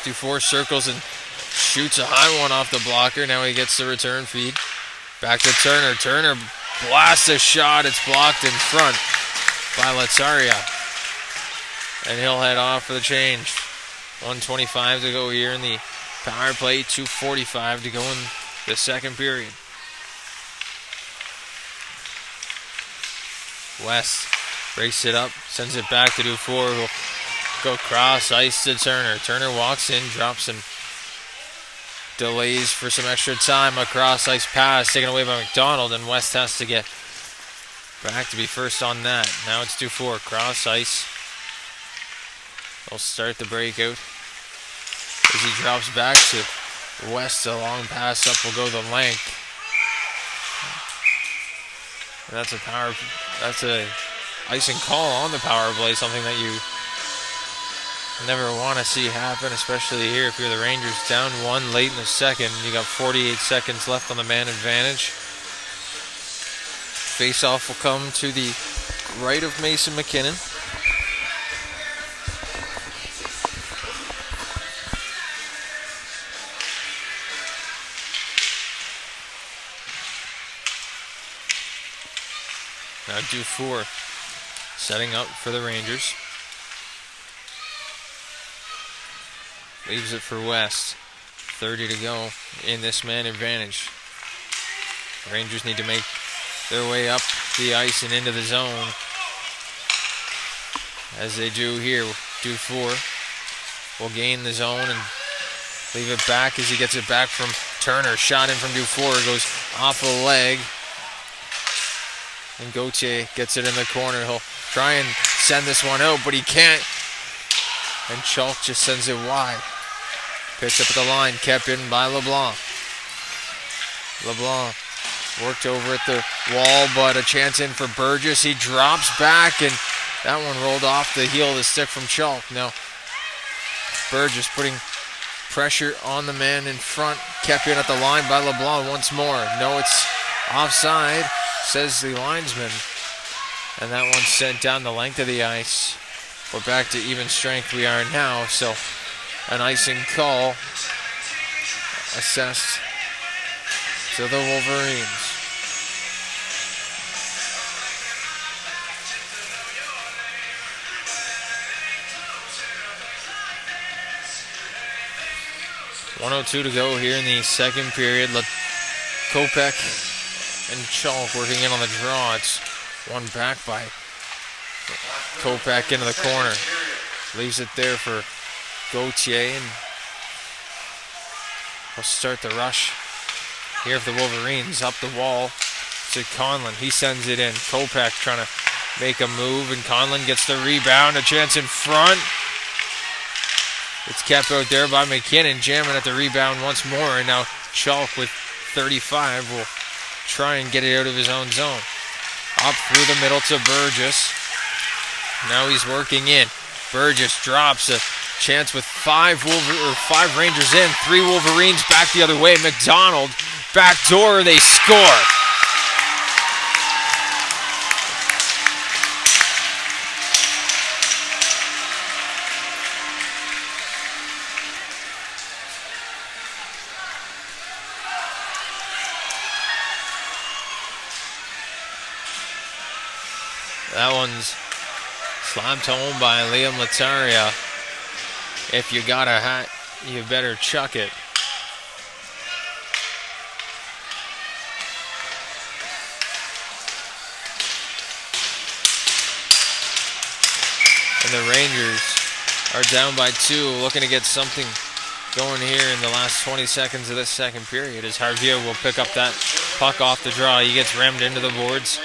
Dufour circles and shoots a high one off the blocker. Now he gets the return feed. Back to Turner. Turner blasts a shot. It's blocked in front by Lazzaria. And he'll head off for the change. 1:25 to go here in the power play. 2:45 to go in the second period. West breaks it up, sends it back to Dufour, who'll go cross ice to Turner. Turner walks in, drops and delays for some extra time. A cross ice pass taken away by McDonald, and West has to get back to be first on that. Now it's Dufour, cross ice. They'll start the breakout as he drops back to West. A long pass up will go the length. That's a icing call on the power play, something that you never want to see happen, especially here if you're the Rangers down 1 late in the second. You got 48 seconds left on the man advantage. Face-off will come to the right of Mason McKinnon. Now Dufour setting up for the Rangers. Leaves it for West. 30 to go in this man advantage. Rangers need to make their way up the ice and into the zone. As they do here, Dufour will gain the zone and leave it back as he gets it back from Turner. Shot in from Dufour, goes off a leg. And Gauthier gets it in the corner. He'll try and send this one out, but he can't. And Chalk just sends it wide. Picked up at the line, kept in by LeBlanc. LeBlanc worked over at the wall, but a chance in for Burgess. He drops back, and that one rolled off the heel of the stick from Chalk. Now, Burgess putting pressure on the man in front. Kept in at the line by LeBlanc once more. No, it's offside, says the linesman. And that one's sent down the length of the ice. We're back to even strength we are now, so an icing call assessed to the Wolverines. .102 to go here in the second period. Kopech and Chalk working in on the draw. It's one back by Kopech into the corner. Leaves it there for Gauthier, and we'll start the rush here for the Wolverines. Up the wall to Conlon. He sends it in. Kopech trying to make a move, and Conlon gets the rebound. A chance in front. It's kept out there by McKinnon, jamming at the rebound once more, and now Chalk with 35 will try and get it out of his own zone. Up through the middle to Burgess. Now he's working in. Burgess drops a chance with five Rangers in. 3 Wolverines back the other way. McDonald, backdoor, they score. That one's slammed home by Liam Lataria. If you got a hat, you better chuck it. And the Rangers are down by 2, looking to get something going here in the last 20 seconds of this second period as Harvia will pick up that puck off the draw. He gets rammed into the boards.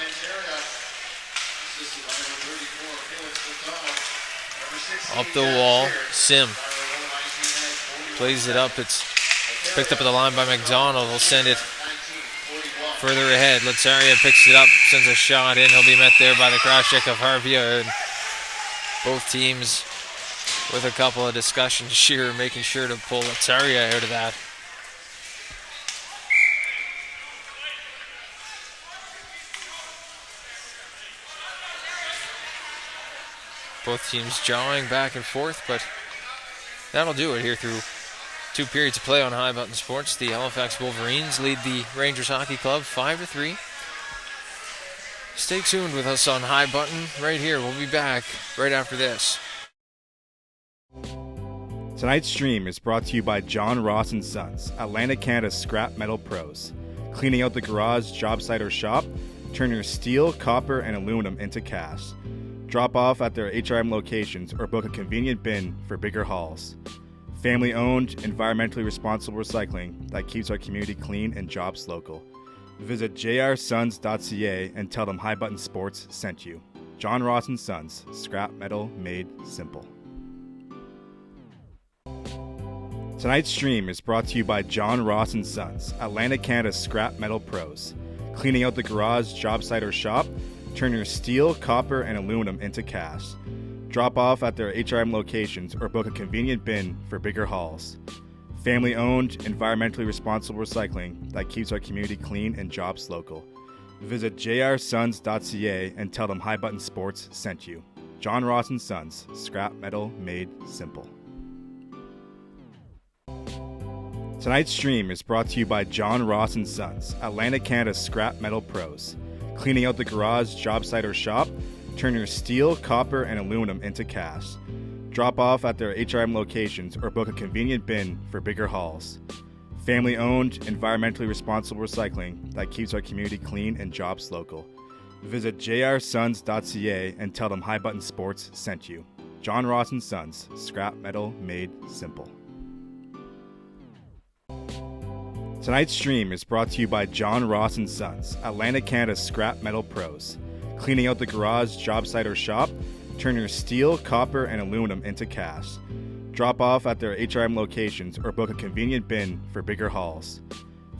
Up the wall, Sim plays it up. It's picked up at the line by McDonald. He'll send it further ahead. Lataria picks it up, sends a shot in. He'll be met there by the cross check of Harvia. And both teams with a couple of discussions here, making sure to pull Lataria out of that. Both teams jawing back and forth, but that'll do it here through 2 periods of play on High Button Sports. The Halifax Wolverines lead the Rangers Hockey Club 5-3. Stay tuned with us on High Button right here. We'll be back right after this. Tonight's stream is brought to you by John Ross & Sons, Atlantic Canada's scrap metal pros. Cleaning out the garage, job site, or shop, turn your steel, copper, and aluminum into cash. Drop off at their HRM locations or book a convenient bin for bigger hauls. Family-owned, environmentally responsible recycling that keeps our community clean and jobs local. Visit jrsons.ca and tell them High Button Sports sent you. John Ross & Sons, scrap metal made simple. Tonight's stream is brought to you by John Ross & Sons, Atlantic Canada's scrap metal pros. Cleaning out the garage, job site, or shop, turn your steel, copper, and aluminum into cash. Drop off at their HRM locations or book a convenient bin for bigger hauls. Family-owned, environmentally responsible recycling that keeps our community clean and jobs local. Visit jrsons.ca and tell them High Button Sports sent you. John Ross & Sons, scrap metal made simple. Tonight's stream is brought to you by John Ross & Sons, Atlantic Canada's scrap metal pros. Cleaning out the garage, job site, or shop, turn your steel, copper, and aluminum into cash. Drop off at their HRM locations or book a convenient bin for bigger hauls. Family-owned, environmentally responsible recycling that keeps our community clean and jobs local. Visit jrsons.ca and tell them High Button Sports sent you. John Ross & Sons, scrap metal made simple. Tonight's stream is brought to you by John Ross & Sons, Atlantic Canada's scrap metal pros. Cleaning out the garage, job site, or shop, turn your steel, copper, and aluminum into cash. Drop off at their HRM locations or book a convenient bin for bigger hauls.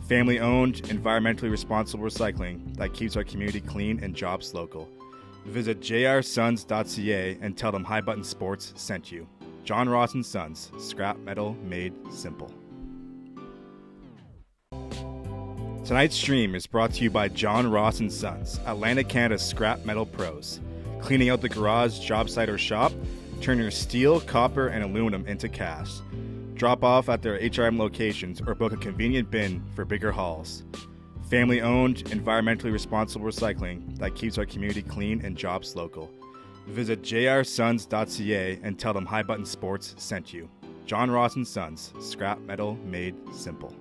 Family-owned, environmentally responsible recycling that keeps our community clean and jobs local. Visit jrsons.ca and tell them High Button Sports sent you. John Ross & Sons, scrap metal made simple. Tonight's stream is brought to you by John Ross & Sons, Atlantic Canada's scrap metal pros. Cleaning out the garage, job site, or shop, turn your steel, copper, and aluminum into cash. Drop off at their HRM locations or book a convenient bin for bigger hauls. Family-owned, environmentally responsible recycling that keeps our community clean and jobs local. Visit jrsons.ca and tell them High Button Sports sent you. John Ross & Sons, scrap metal made simple.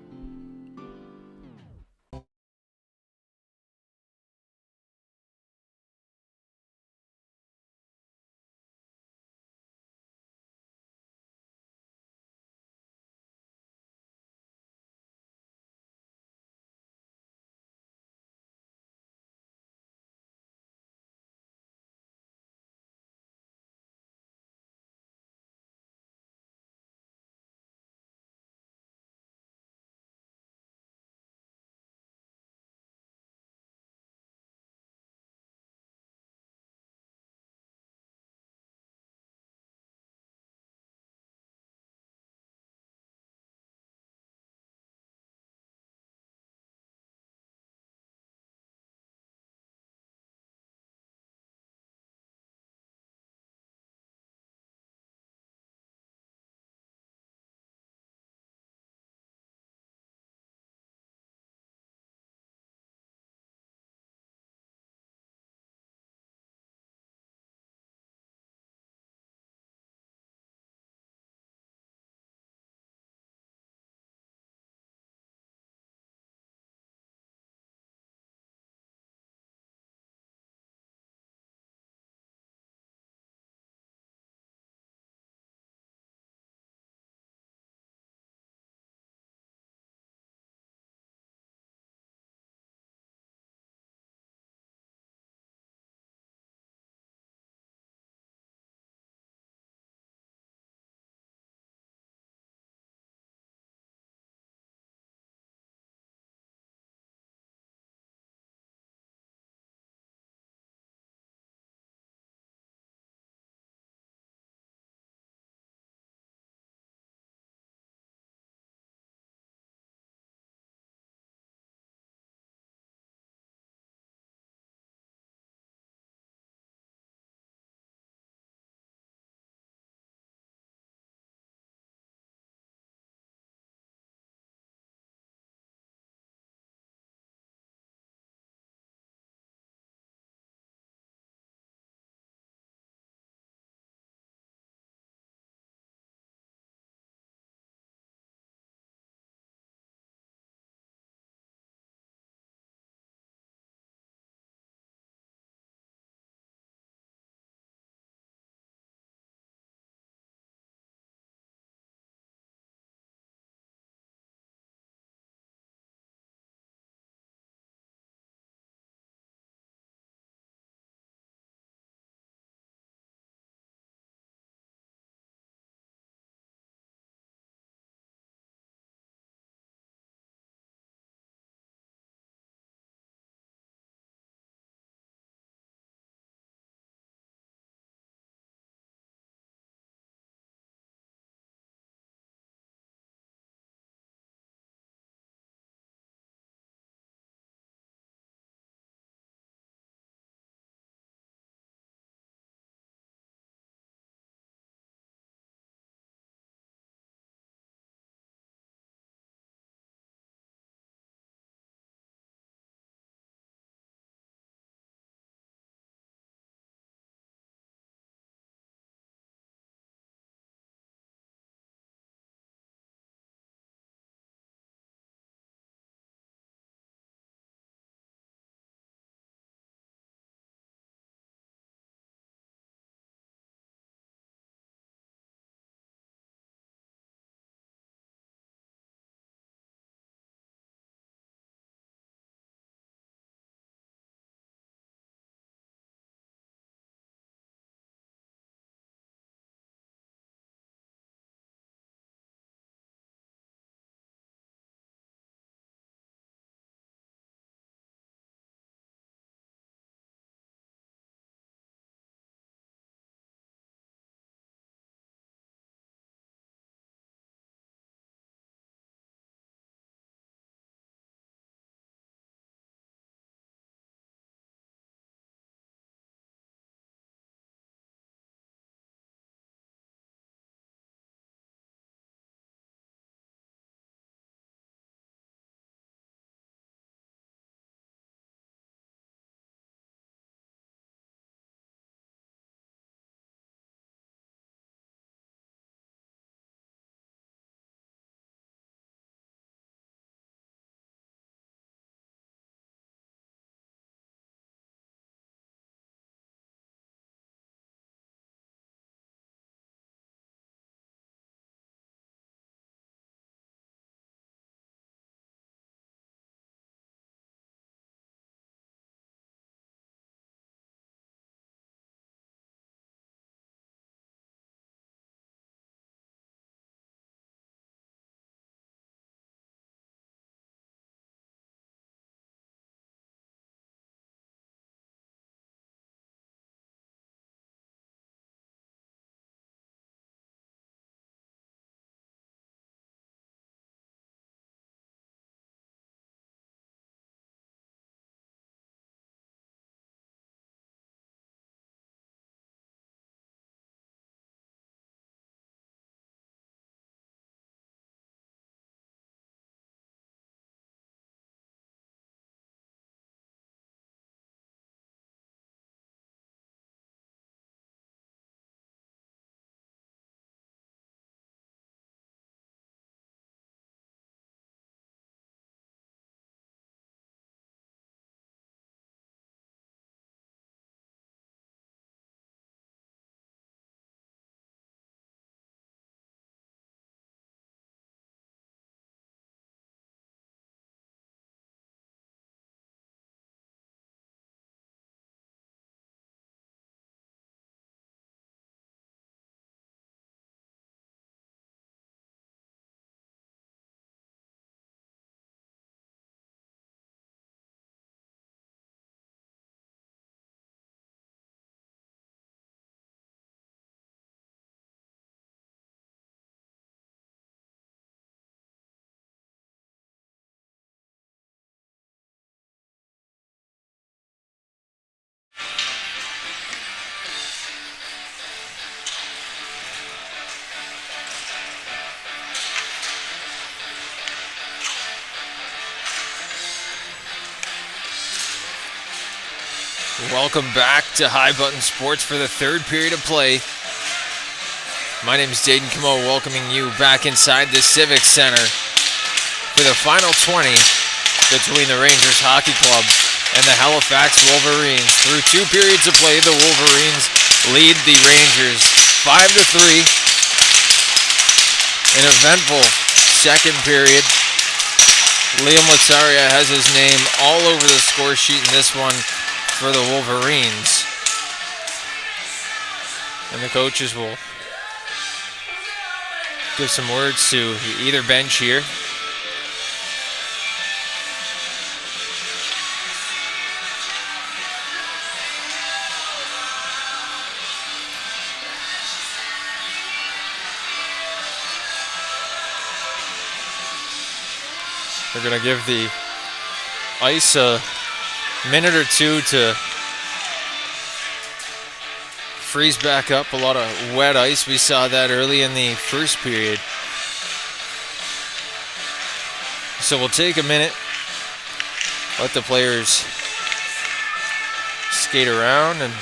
Welcome back to High Button Sports for the third period of play. My name is Dayton Camo, welcoming you back inside the Civic Center for the final 20 between the Rangers Hockey Club and the Halifax Wolverines. Through 2 periods of play, the Wolverines lead the Rangers 5-3. An eventful second period. Liam Lazaria has his name all over the score sheet in this one for the Wolverines. And the coaches will give some words to either bench here. They're going to give the ice a minute or two to freeze back up. A lot of wet ice. We saw that early in the first period. So we'll take a minute, let the players skate around and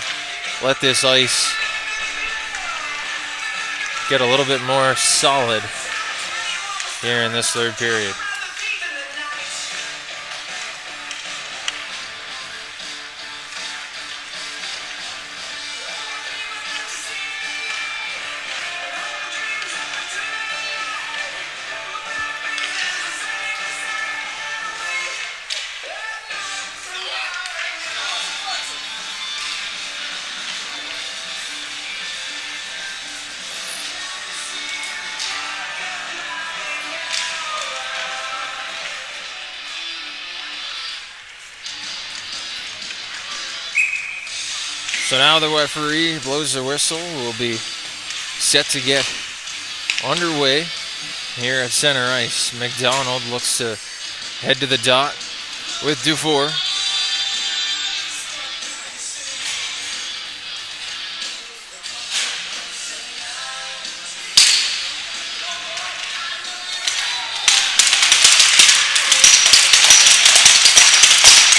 let this ice get a little bit more solid here in this third period. So now the referee blows the whistle. We'll be set to get underway here at center ice. McDonald looks to head to the dot with Dufour.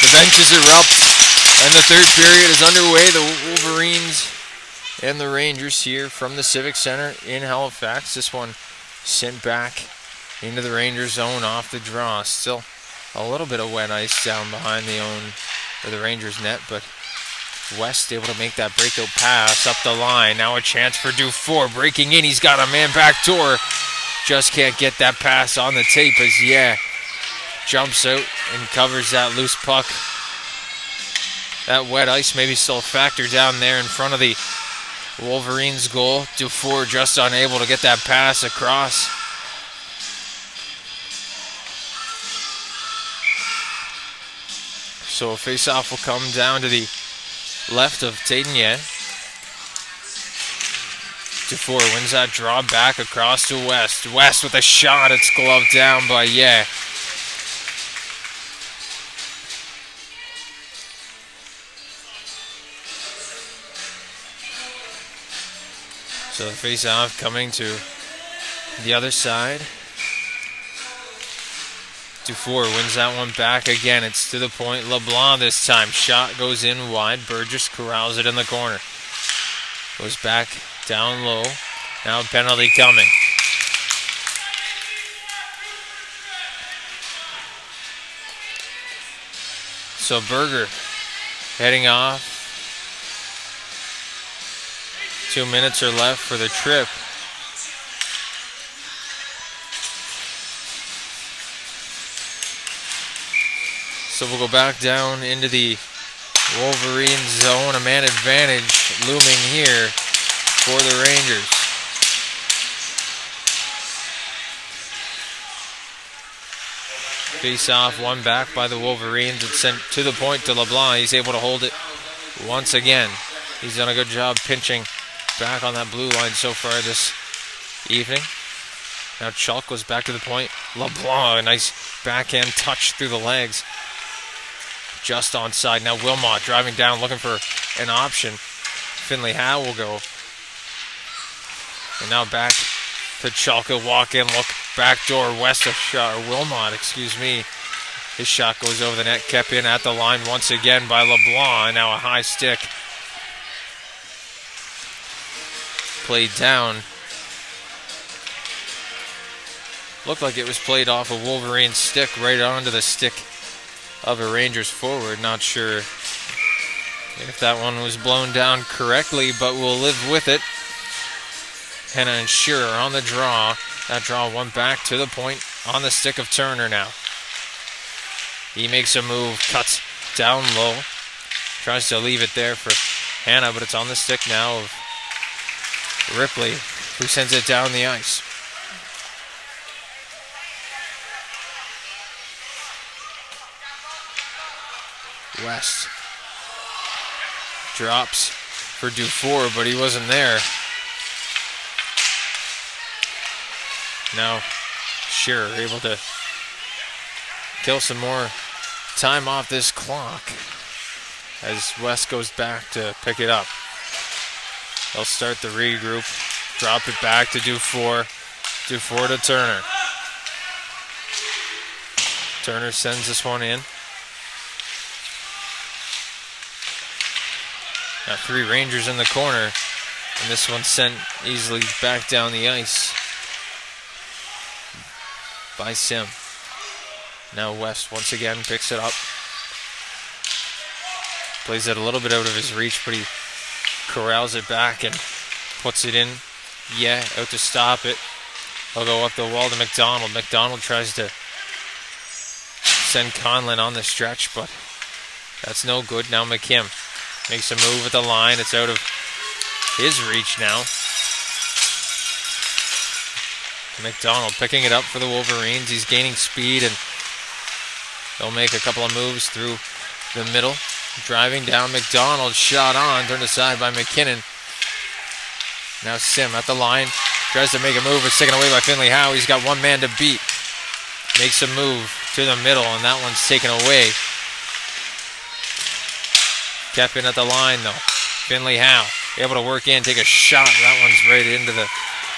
The benches erupt. And the third period is underway. The Wolverines and the Rangers here from the Civic Center in Halifax. This one sent back into the Rangers zone off the draw. Still a little bit of wet ice down behind the Rangers net, but West able to make that breakout pass up the line. Now a chance for Dufour breaking in. He's got a man back door. Just can't get that pass on the tape as jumps out and covers that loose puck. That wet ice maybe still a factor down there in front of the Wolverines goal. Dufour just unable to get that pass across. So a face-off will come down to the left of Taitanier. Dufour wins that draw back across to West. West with a shot. It's gloved down by So the face-off coming to the other side. Dufour wins that one back again. It's to the point. LeBlanc this time. Shot goes in wide. Burgess corrals it in the corner. Goes back down low. Now penalty coming. So Berger heading off. 2 minutes are left for the trip. So we'll go back down into the Wolverines zone. A man advantage looming here for the Rangers. Face off, one back by the Wolverines. It's sent to the point to LeBlanc. He's able to hold it once again. He's done a good job pinching back on that blue line so far this evening. Now Chalk goes back to the point. LeBlanc, a nice backhand touch through the legs. Just onside. Now Wilmot driving down, looking for an option. Finley Howe will go. And now back to Chalk. He'll walk in, look back door. West of shot, or Wilmot, His shot goes over the net, kept in at the line once again by LeBlanc. Now a high stick played down. Looked like it was played off a Wolverine stick right onto the stick of a Rangers forward. Not sure if that one was blown down correctly, but we'll live with it. Hanna and Shearer on the draw. That draw went back to the point on the stick of Turner now. He makes a move, cuts down low. Tries to leave it there for Hanna, but it's on the stick now of Ripley, who sends it down the ice. West drops for Dufour, but he wasn't there. Now Shearer able to kill some more time off this clock as West goes back to pick it up. They'll start the regroup, drop it back to Dufour. Dufour to Turner. Turner sends this one in. Now 3 Rangers in the corner, and this one sent easily back down the ice by Sim. Now West once again picks it up. Plays it a little bit out of his reach, but he corrals it back and puts it in. Yeah, out to stop it. He'll go up the wall to McDonald. McDonald tries to send Conlon on the stretch, but that's no good. Now McKim makes a move at the line. It's out of his reach now. McDonald picking it up for the Wolverines. He's gaining speed, and they'll make a couple of moves through the middle. Driving down, McDonald, shot on, turned aside by McKinnon. Now Sim at the line. Tries to make a move. It's taken away by Finley Howe. He's got one man to beat. Makes a move to the middle, and that one's taken away. Kept in at the line, though. Finley Howe able to work in, take a shot. That one's right into the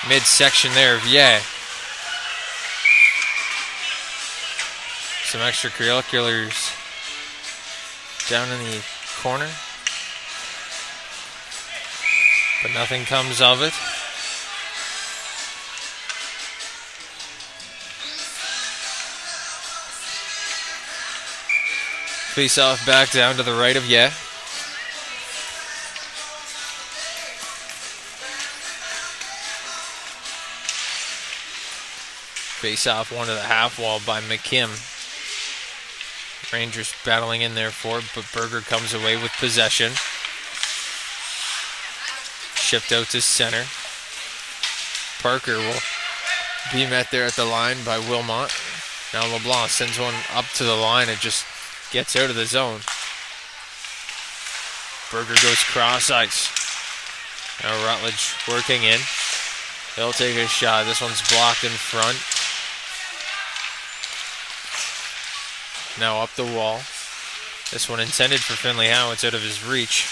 midsection there of Ye. Some extracurriculars down in the corner, but nothing comes of it. Face off back down to the right of Ye. Face off one to the half wall by McKim. Rangers battling in there for it, but Berger comes away with possession. Shipped out to center. Parker will be met there at the line by Wilmot. Now LeBlanc sends one up to the line. It just gets out of the zone. Berger goes cross ice. Now Rutledge working in. He'll take a shot. This one's blocked in front. Now up the wall. This one intended for Finley Howe. It's out of his reach.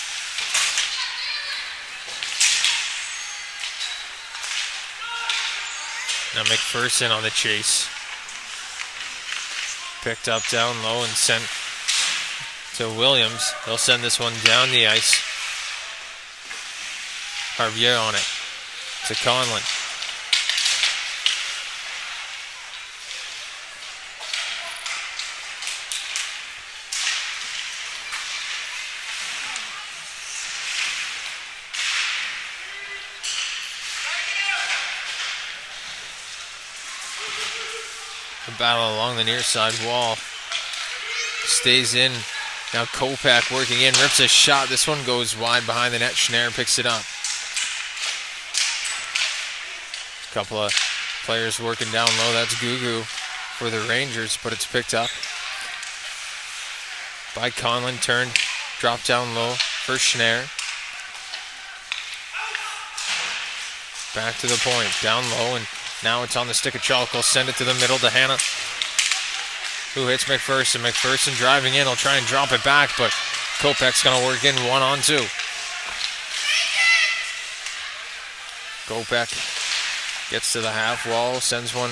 Now McPherson on the chase. Picked up down low and sent to Williams. They'll send this one down the ice. Harvier on it. To Conlon. The battle along the near side wall stays in. Now Kopak working in, rips a shot. This one goes wide behind the net. Schneider picks it up. A couple of players working down low. That's Gugu for the Rangers, but it's picked up by Conlon. Turned, dropped down low for Schneider. Back to the point, down low, and now it's on the stick of Chalk. Will send it to the middle to Hanna, who hits McPherson. McPherson driving in. He'll try and drop it back, but Kopech's going to work in 1-on-2. Kopech gets to the half wall, sends one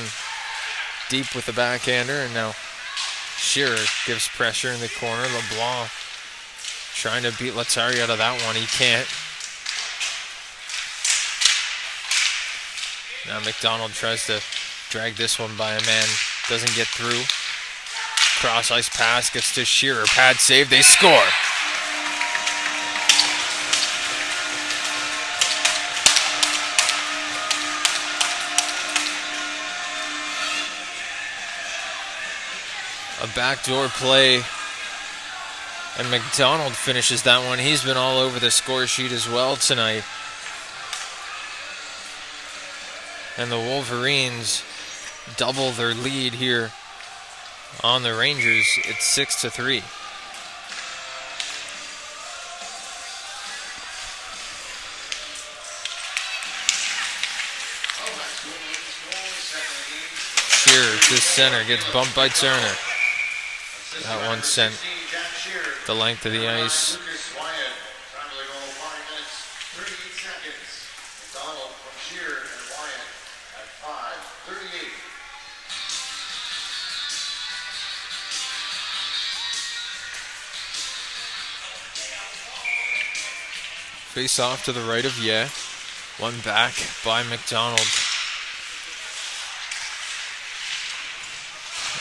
deep with the backhander, and now Shearer gives pressure in the corner. LeBlanc trying to beat Latari out of that one. He can't. Now McDonald tries to drag this one by a man. Doesn't get through. Cross ice pass gets to Shearer. Pad save. They score. A backdoor play. And McDonald finishes that one. He's been all over the score sheet as well tonight. And the Wolverines double their lead here on the Rangers. It's 6-3. Shearer to center, gets bumped by Turner. That one sent the length of the ice. Face off to the right of Ye. One back by McDonald.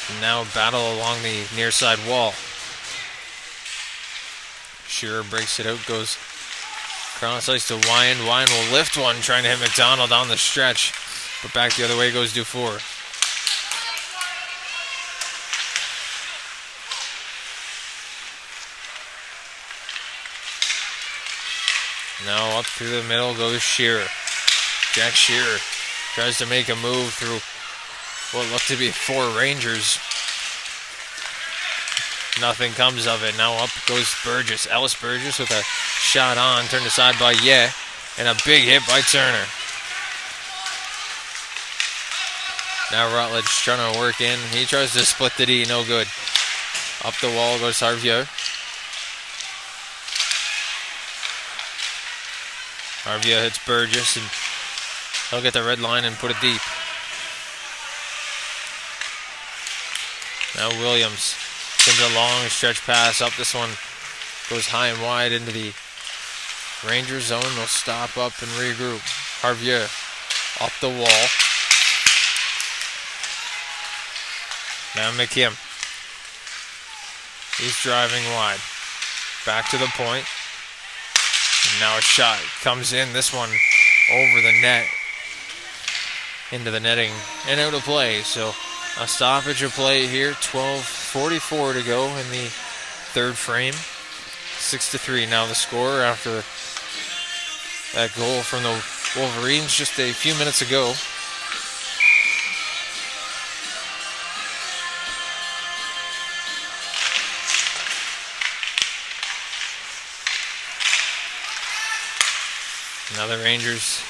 And now battle along the near side wall. Shearer breaks it out, goes cross ice to Wyan. Wyan will lift one, trying to hit McDonald on the stretch. But back the other way goes Dufour. Now up through the middle goes Shearer. Jack Shearer tries to make a move through what looked to be 4 Rangers. Nothing comes of it. Now up goes Burgess. Ellis Burgess with a shot on, turned aside by Ye, and a big hit by Turner. Now Rutledge trying to work in. He tries to split the D, no good. Up the wall goes Harvier. Harvier hits Burgess, and he'll get the red line and put it deep. Now Williams sends a long stretch pass up. This one goes high and wide into the Ranger zone. They'll stop up and regroup. Harvier up the wall. Now McKim. He's driving wide. Back to the point. And now a shot comes in. This one over the net. Into the netting and out of play. So a stoppage of play here. 12:44 to go in the third frame. 6-3 now the score after that goal from the Wolverines just a few minutes ago. Now the Rangers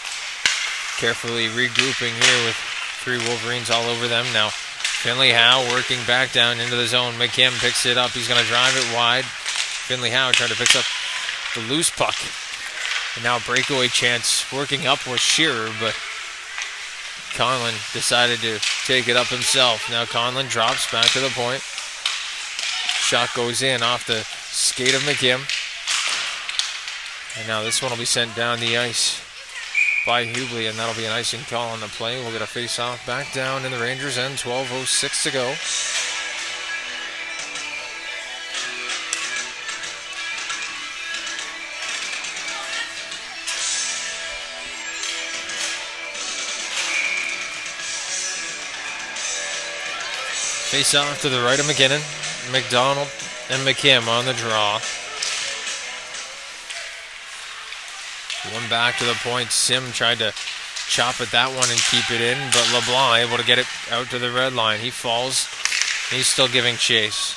carefully regrouping here with 3 Wolverines all over them. Now Finley Howe working back down into the zone. McKim picks it up. He's going to drive it wide. Finley Howe trying to pick up the loose puck. And now breakaway chance working up with Shearer, but Conlon decided to take it up himself. Now Conlon drops back to the point. Shot goes in off the skate of McKim. And now this one will be sent down the ice by Hubley, and that'll be an icing call on the play. We'll get a face-off back down in the Rangers' end. 12:06 to go. Face-off to the right of McKinnon. McDonald and McKim on the draw. One back to the point. Sim tried to chop at that one and keep it in, but LeBlanc able to get it out to the red line. He falls. He's still giving chase.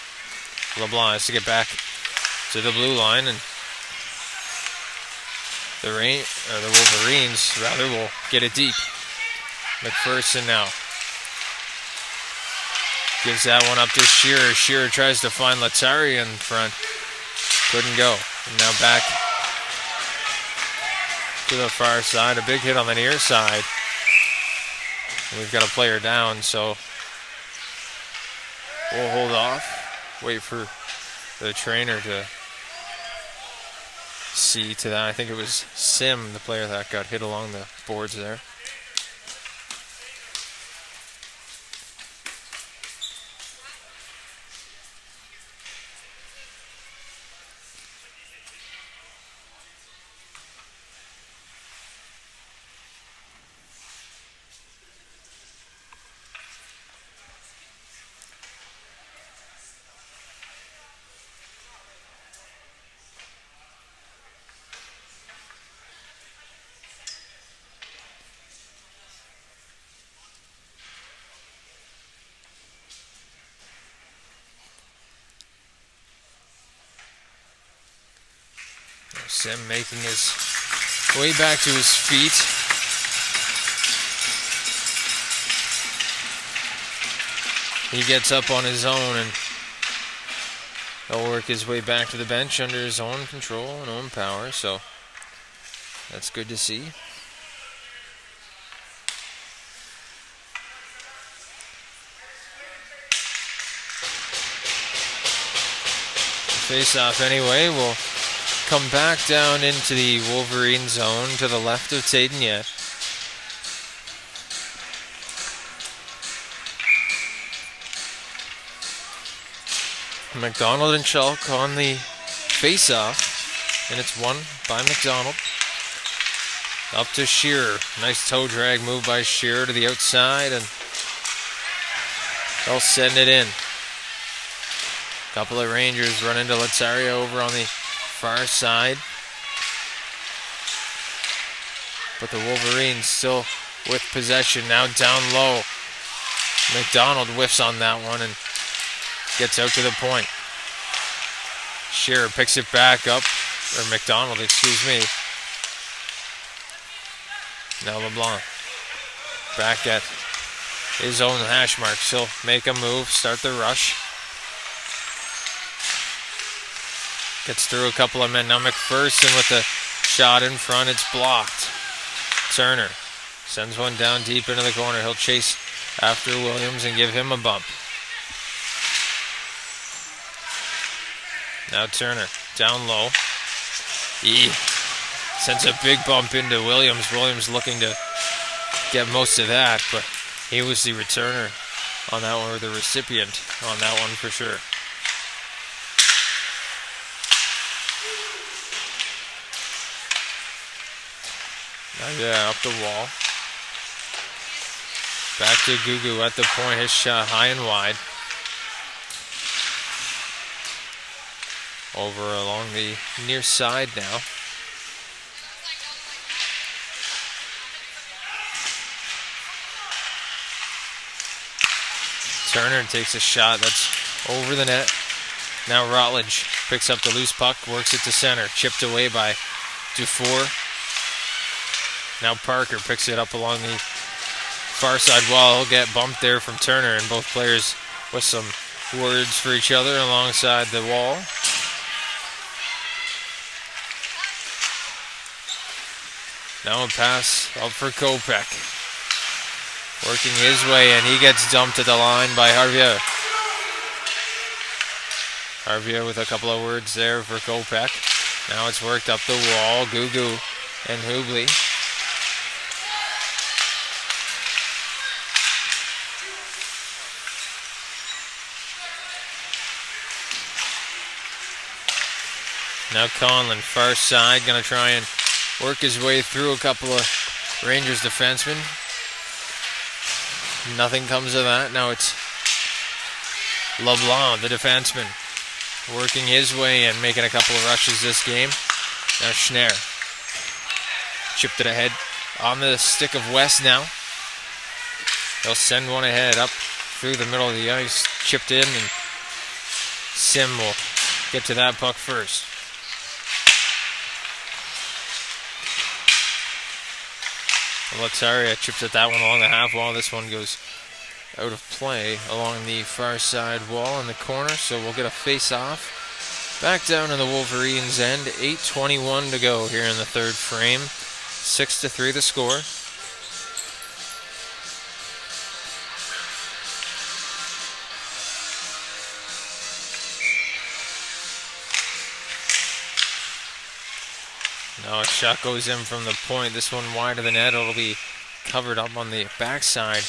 LeBlanc has to get back to the blue line, and the Wolverines will get it deep. McPherson now gives that one up to Shearer. Shearer tries to find Latari in front. Couldn't go. And now back to the far side. A big hit on the near side. We've got a player down, so we'll hold off. wait for the trainer to see to that. I think it was Sim, the player that got hit along the boards there. Sim making his way back to his feet. He gets up on his own and he'll work his way back to the bench under his own control and own power, so that's good to see. Face off anyway. We'll come back down into the Wolverine zone to the left of Tadenya. McDonald and Chalk on the face-off, and it's won by McDonald. Up to Shearer. Nice toe drag move by Shearer to the outside, and they'll send it in. Couple of Rangers run into Lazzaria over on the far side. But the Wolverines still with possession, now down low. McDonald whiffs on that one and gets out to the point. Shearer picks it back up, or McDonald, excuse me. Now LeBlanc back at his own hash marks. He'll make a move, start the rush. Gets through a couple of men. Now McPherson with the shot in front. It's blocked. Turner sends one down deep into the corner. He'll chase after Williams and give him a bump. Now Turner down low. He sends a big bump into Williams. Williams looking to get most of that, but he was the returner on that one, or the recipient on that one for sure. Yeah, up the wall. Back to Gugu at the point. His shot high and wide. Over along the near side now. Turner takes a shot that's over the net. Now Rutledge picks up the loose puck, works it to center. Chipped away by Dufour. Now Parker picks it up along the far side wall. He'll get bumped there from Turner, and both players with some words for each other alongside the wall. Now a pass up for Kopech. Working his way, and he gets dumped at the line by Harvier. Harvier with a couple of words there for Kopech. Now it's worked up the wall. Gugu and Hubley. Now Conlon, far side, going to try and work his way through a couple of Rangers defensemen. Nothing comes of that. Now it's LeBlanc, the defenseman, working his way and making a couple of rushes this game. Now Schneier chipped it ahead on the stick of West now. They'll send one ahead up through the middle of the ice. Chipped in, and Sim will get to that puck first. Lazzaria chips at that one along the half wall. This one goes out of play along the far side wall in the corner, so we'll get a face-off. Back down in the Wolverines' end. 8:21 to go here in the third frame. 6-3 the score. Now a shot goes in from the point. This one wide of the net. It'll be covered up on the backside.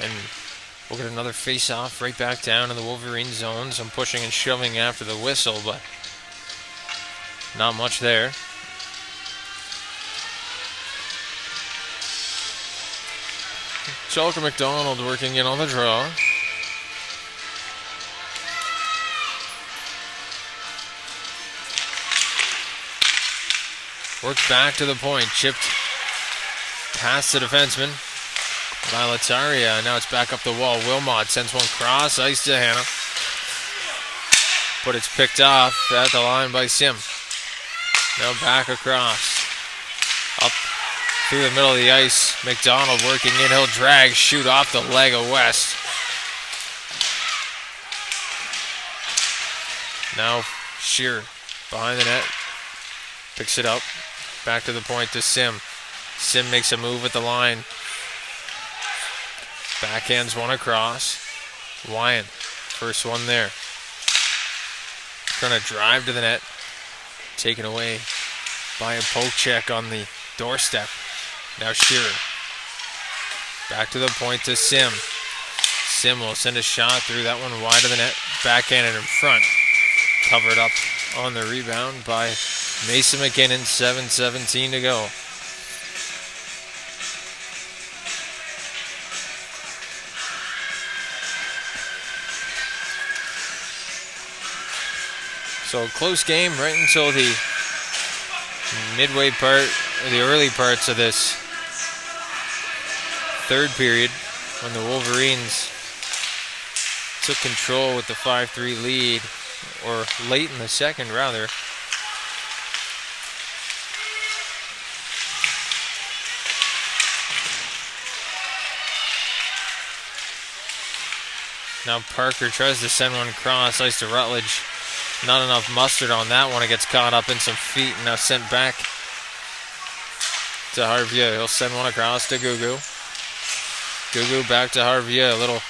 And we'll get another face-off right back down in the Wolverine zone. Some pushing and shoving after the whistle, but not much there. Chalker McDonald working in on the draw. Works back to the point. Chipped past the defenseman. Valetaria. Now it's back up the wall. Wilmot sends one cross ice to Hannah. But it's picked off at the line by Sim. Now back across. Up through the middle of the ice. McDonald working in. He'll drag. Shoot off the leg of West. Now Shearer behind the net. Picks it up. Back to the point to Sim. Sim makes a move at the line. Backhands one across. Wyan, first one there. Trying to drive to the net. Taken away by a poke check on the doorstep. Now Shearer. Back to the point to Sim. Sim will send a shot through that one wide of the net. Backhanded in front. Covered up on the rebound by Mason McKinnon. 7:17 to go. So close game right until the midway part, or the early parts of this third period, when the Wolverines took control with the 5-3 lead, or late in the second rather. Now Parker tries to send one cross ice to Rutledge. Not enough mustard on that one. It gets caught up in some feet and now sent back to Harvier. He'll send one across to Gugu. Gugu back to Harvier. A little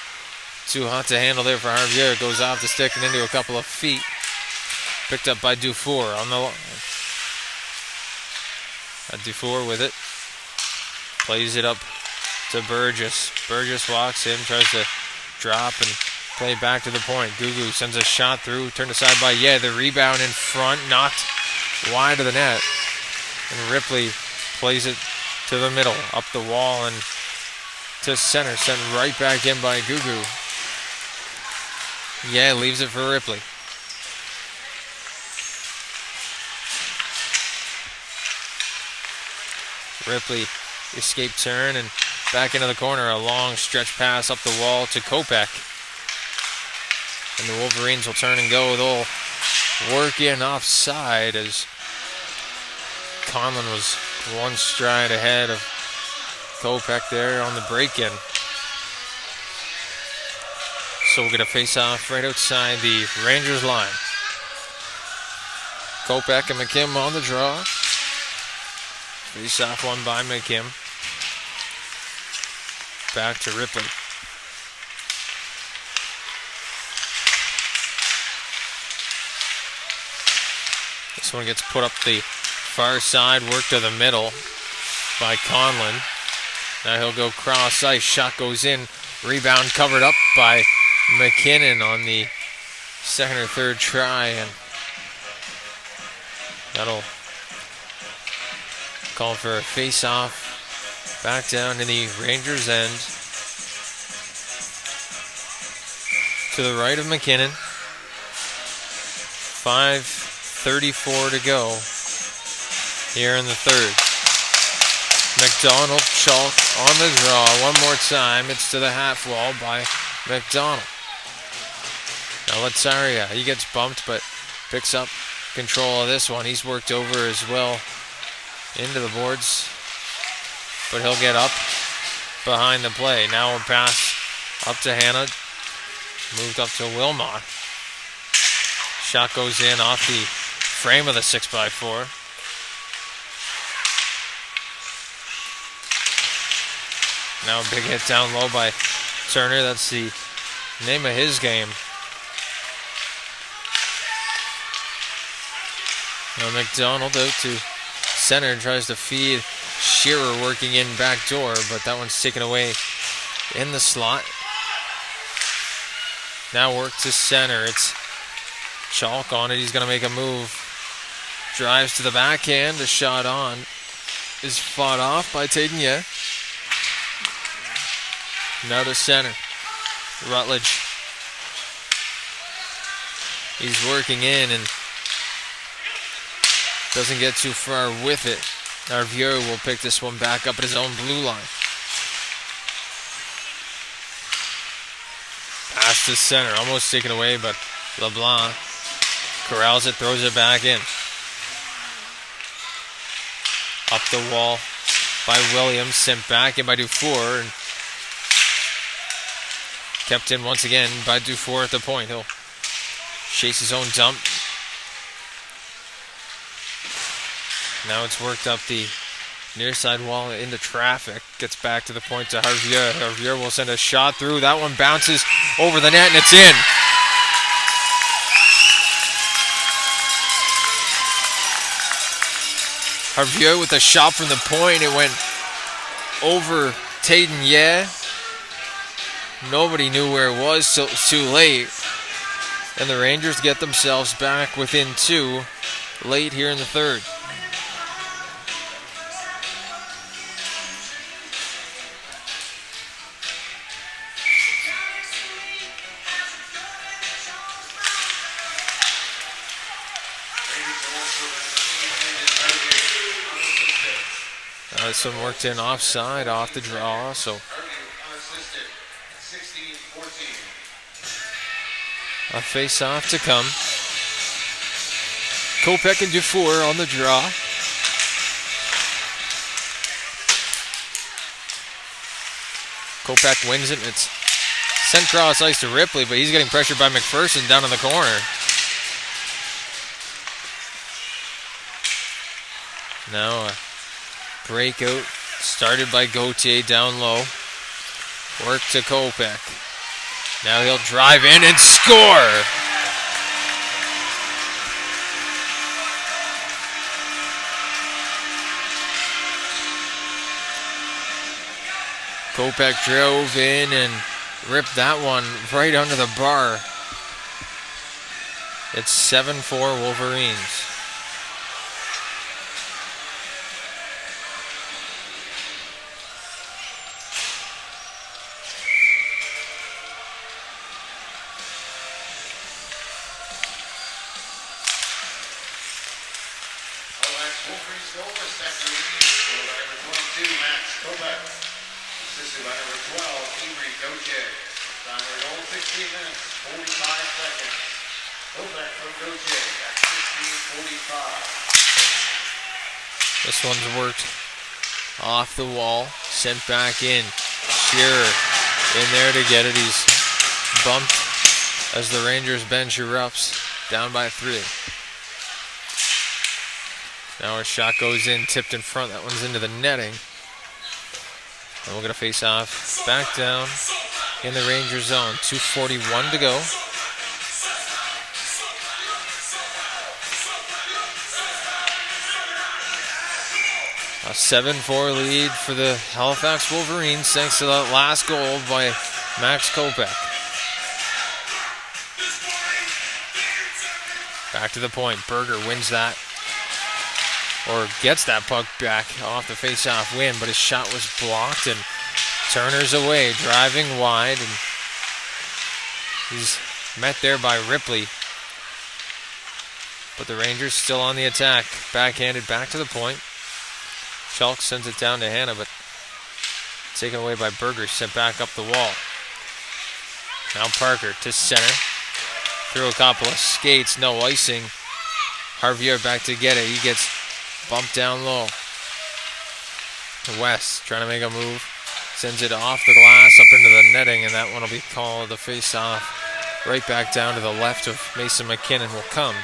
too hot to handle there for Harvier. It goes off the stick and into a couple of feet. Picked up by Dufour on the line. Dufour with it. Plays it up to Burgess. Burgess walks in, tries to drop and play back to the point. Gugu sends a shot through, turned aside by the rebound in front, knocked wide of the net. And Ripley plays it to the middle, up the wall and to center, sent right back in by Gugu. Leaves it for Ripley. Ripley escape turn and back into the corner. A long stretch pass up the wall to Kopech. And the Wolverines will turn and go. They'll work in offside as Conlon was one stride ahead of Kopech there on the break-in. So we'll get a face-off right outside the Rangers line. Kopech and McKim on the draw. Face-off one by McKim. Back to Ripley. This one gets put up the far side, work to the middle by Conlon. Now he'll go cross ice, shot goes in, rebound covered up by McKinnon on the second or third try, and that'll call for a face-off back down to the Rangers' end. To the right of McKinnon. 5:34 to go here in the third. McDonald, Chalk on the draw one more time. It's to the half wall by McDonald. Now Letzaria, he gets bumped but picks up control of this one. He's worked over as well into the boards, but he'll get up behind the play. Now we'll pass up to Hannah. Moved up to Wilmot. Shot goes in off the frame of the 6x4. Now a big hit down low by Turner. That's the name of his game. Now McDonald out to center, tries to feed Shearer working in back door, but that one's taken away in the slot. Now work to center. It's Chalk on it. He's going to make a move. Drives to the backhand. A shot on is fought off by Tadenye. Now to center. Rutledge. He's working in and doesn't get too far with it. Arvier will pick this one back up at his own blue line. Pass to center, almost taken away, but LeBlanc corrals it, throws it back in. Up the wall by Williams, sent back in by Dufour, and kept in once again by Dufour at the point. He'll chase his own dump. Now it's worked up the near side wall into traffic. Gets back to the point to Harvier. Harvier will send a shot through. That one bounces over the net and it's in. Harvier with a shot from the point. It went over Tadenye. Nobody knew where it was, so it was too late. And the Rangers get themselves back within 2 late here in the third. This one worked in offside off the draw, so a face-off to come. Kopech and Dufour on the draw. Kopech wins it, and it's sent cross ice to Ripley, but he's getting pressured by McPherson down in the corner. Now a breakout started by Gauthier down low. Work to Kopech. Now he'll drive in and score! Kopech drove in and ripped that one right under the bar. It's 7-4 Wolverines. Wolverines goal for second for number 22, Max Kopech. Assisted by number 12, Ingrid Gauthier. Time for goal 16 minutes, 45 seconds. Kopech from Gauthier at 16:45. This one's worked off the wall, sent back in. Shearer in there to get it. He's bumped as the Rangers bench erupts, down by 3. Now a shot goes in, tipped in front. That one's into the netting. And we're going to face off back down in the Ranger zone. 2:41 to go. A 7-4 lead for the Halifax Wolverines thanks to that last goal by Max Kopech. Back to the point. Berger wins that. Or gets that puck back off the face-off win, but his shot was blocked and Turner's away, driving wide, and he's met there by Ripley. But the Rangers still on the attack. Backhanded back to the point. Schalk sends it down to Hanna, but taken away by Berger, sent back up the wall. Now Parker to center. Through a couple of skates, no icing. Harvier back to get it. He gets bumped down low. West trying to make a move. Sends it off the glass up into the netting, and that one will be called the face-off. Right back down to the left of Mason McKinnon will come.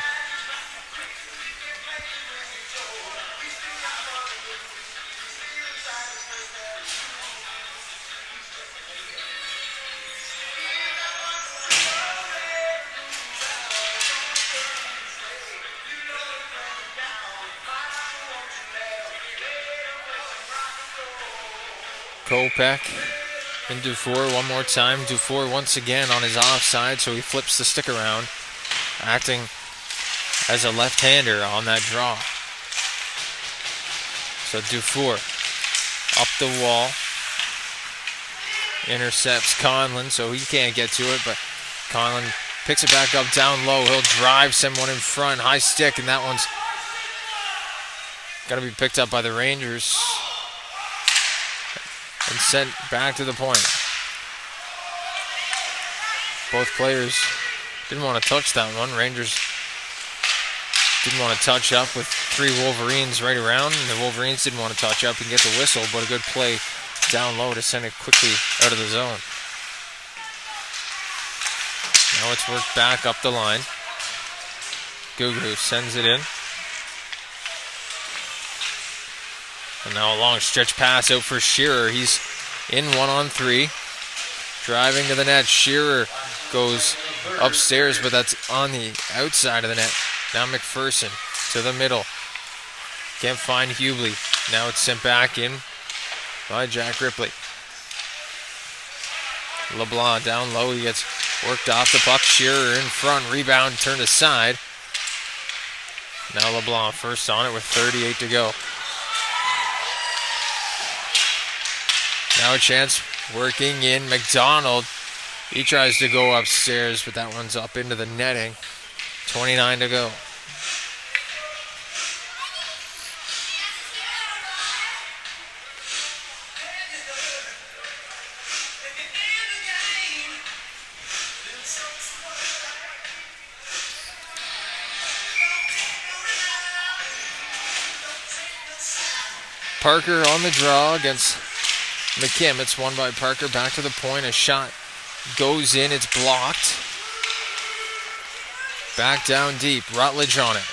Kopech and Dufour one more time. Dufour once again on his offside, so he flips the stick around, acting as a left-hander on that draw. So Dufour up the wall, intercepts Conlon, so he can't get to it, but Conlon picks it back up down low. He'll drive someone in front, high stick, and that one's got to be picked up by the Rangers and sent back to the point. Both players didn't want to touch that one. Rangers didn't want to touch up with 3 Wolverines right around, and the Wolverines didn't want to touch up and get the whistle, but a good play down low to send it quickly out of the zone. Now it's worked back up the line. Gugu sends it in. And now a long stretch pass out for Shearer. He's in 1-on-3. Driving to the net. Shearer goes upstairs, but that's on the outside of the net. Now McPherson to the middle. Can't find Hubley. Now it's sent back in by Jack Ripley. LeBlanc down low. He gets worked off the puck. Shearer in front. Rebound turned aside. Now LeBlanc first on it with 38 to go. Now a chance working in. McDonald. He tries to go upstairs, but that one's up into the netting. 29 to go. Parker on the draw against McKim. It's won by Parker. Back to the point. A shot goes in. It's blocked. Back down deep. Rutledge on it.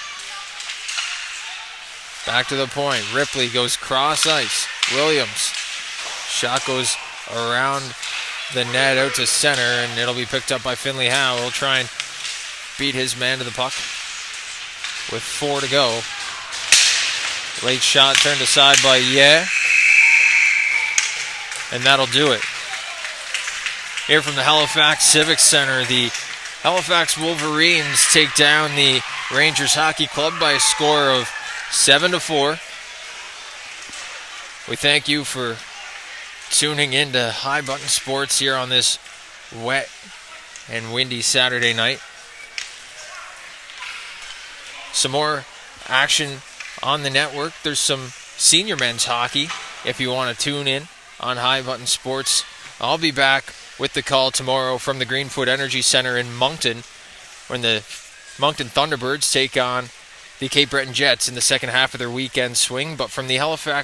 Back to the point. Ripley goes cross ice. Williams. Shot goes around the net out to center, and it'll be picked up by Finley Howe. He'll try and beat his man to the puck with 4 to go. Late shot turned aside by Ye. And that'll do it. Here from the Halifax Civic Center, the Halifax Wolverines take down the Rangers Hockey Club by a score of 7-4. We thank you for tuning in to High Button Sports here on this wet and windy Saturday night. Some more action on the network. There's some senior men's hockey if you want to tune in on High Button Sports. I'll be back with the call tomorrow from the Greenfoot Energy Center in Moncton when the Moncton Thunderbirds take on the Cape Breton Jets in the second half of their weekend swing. But from the Halifax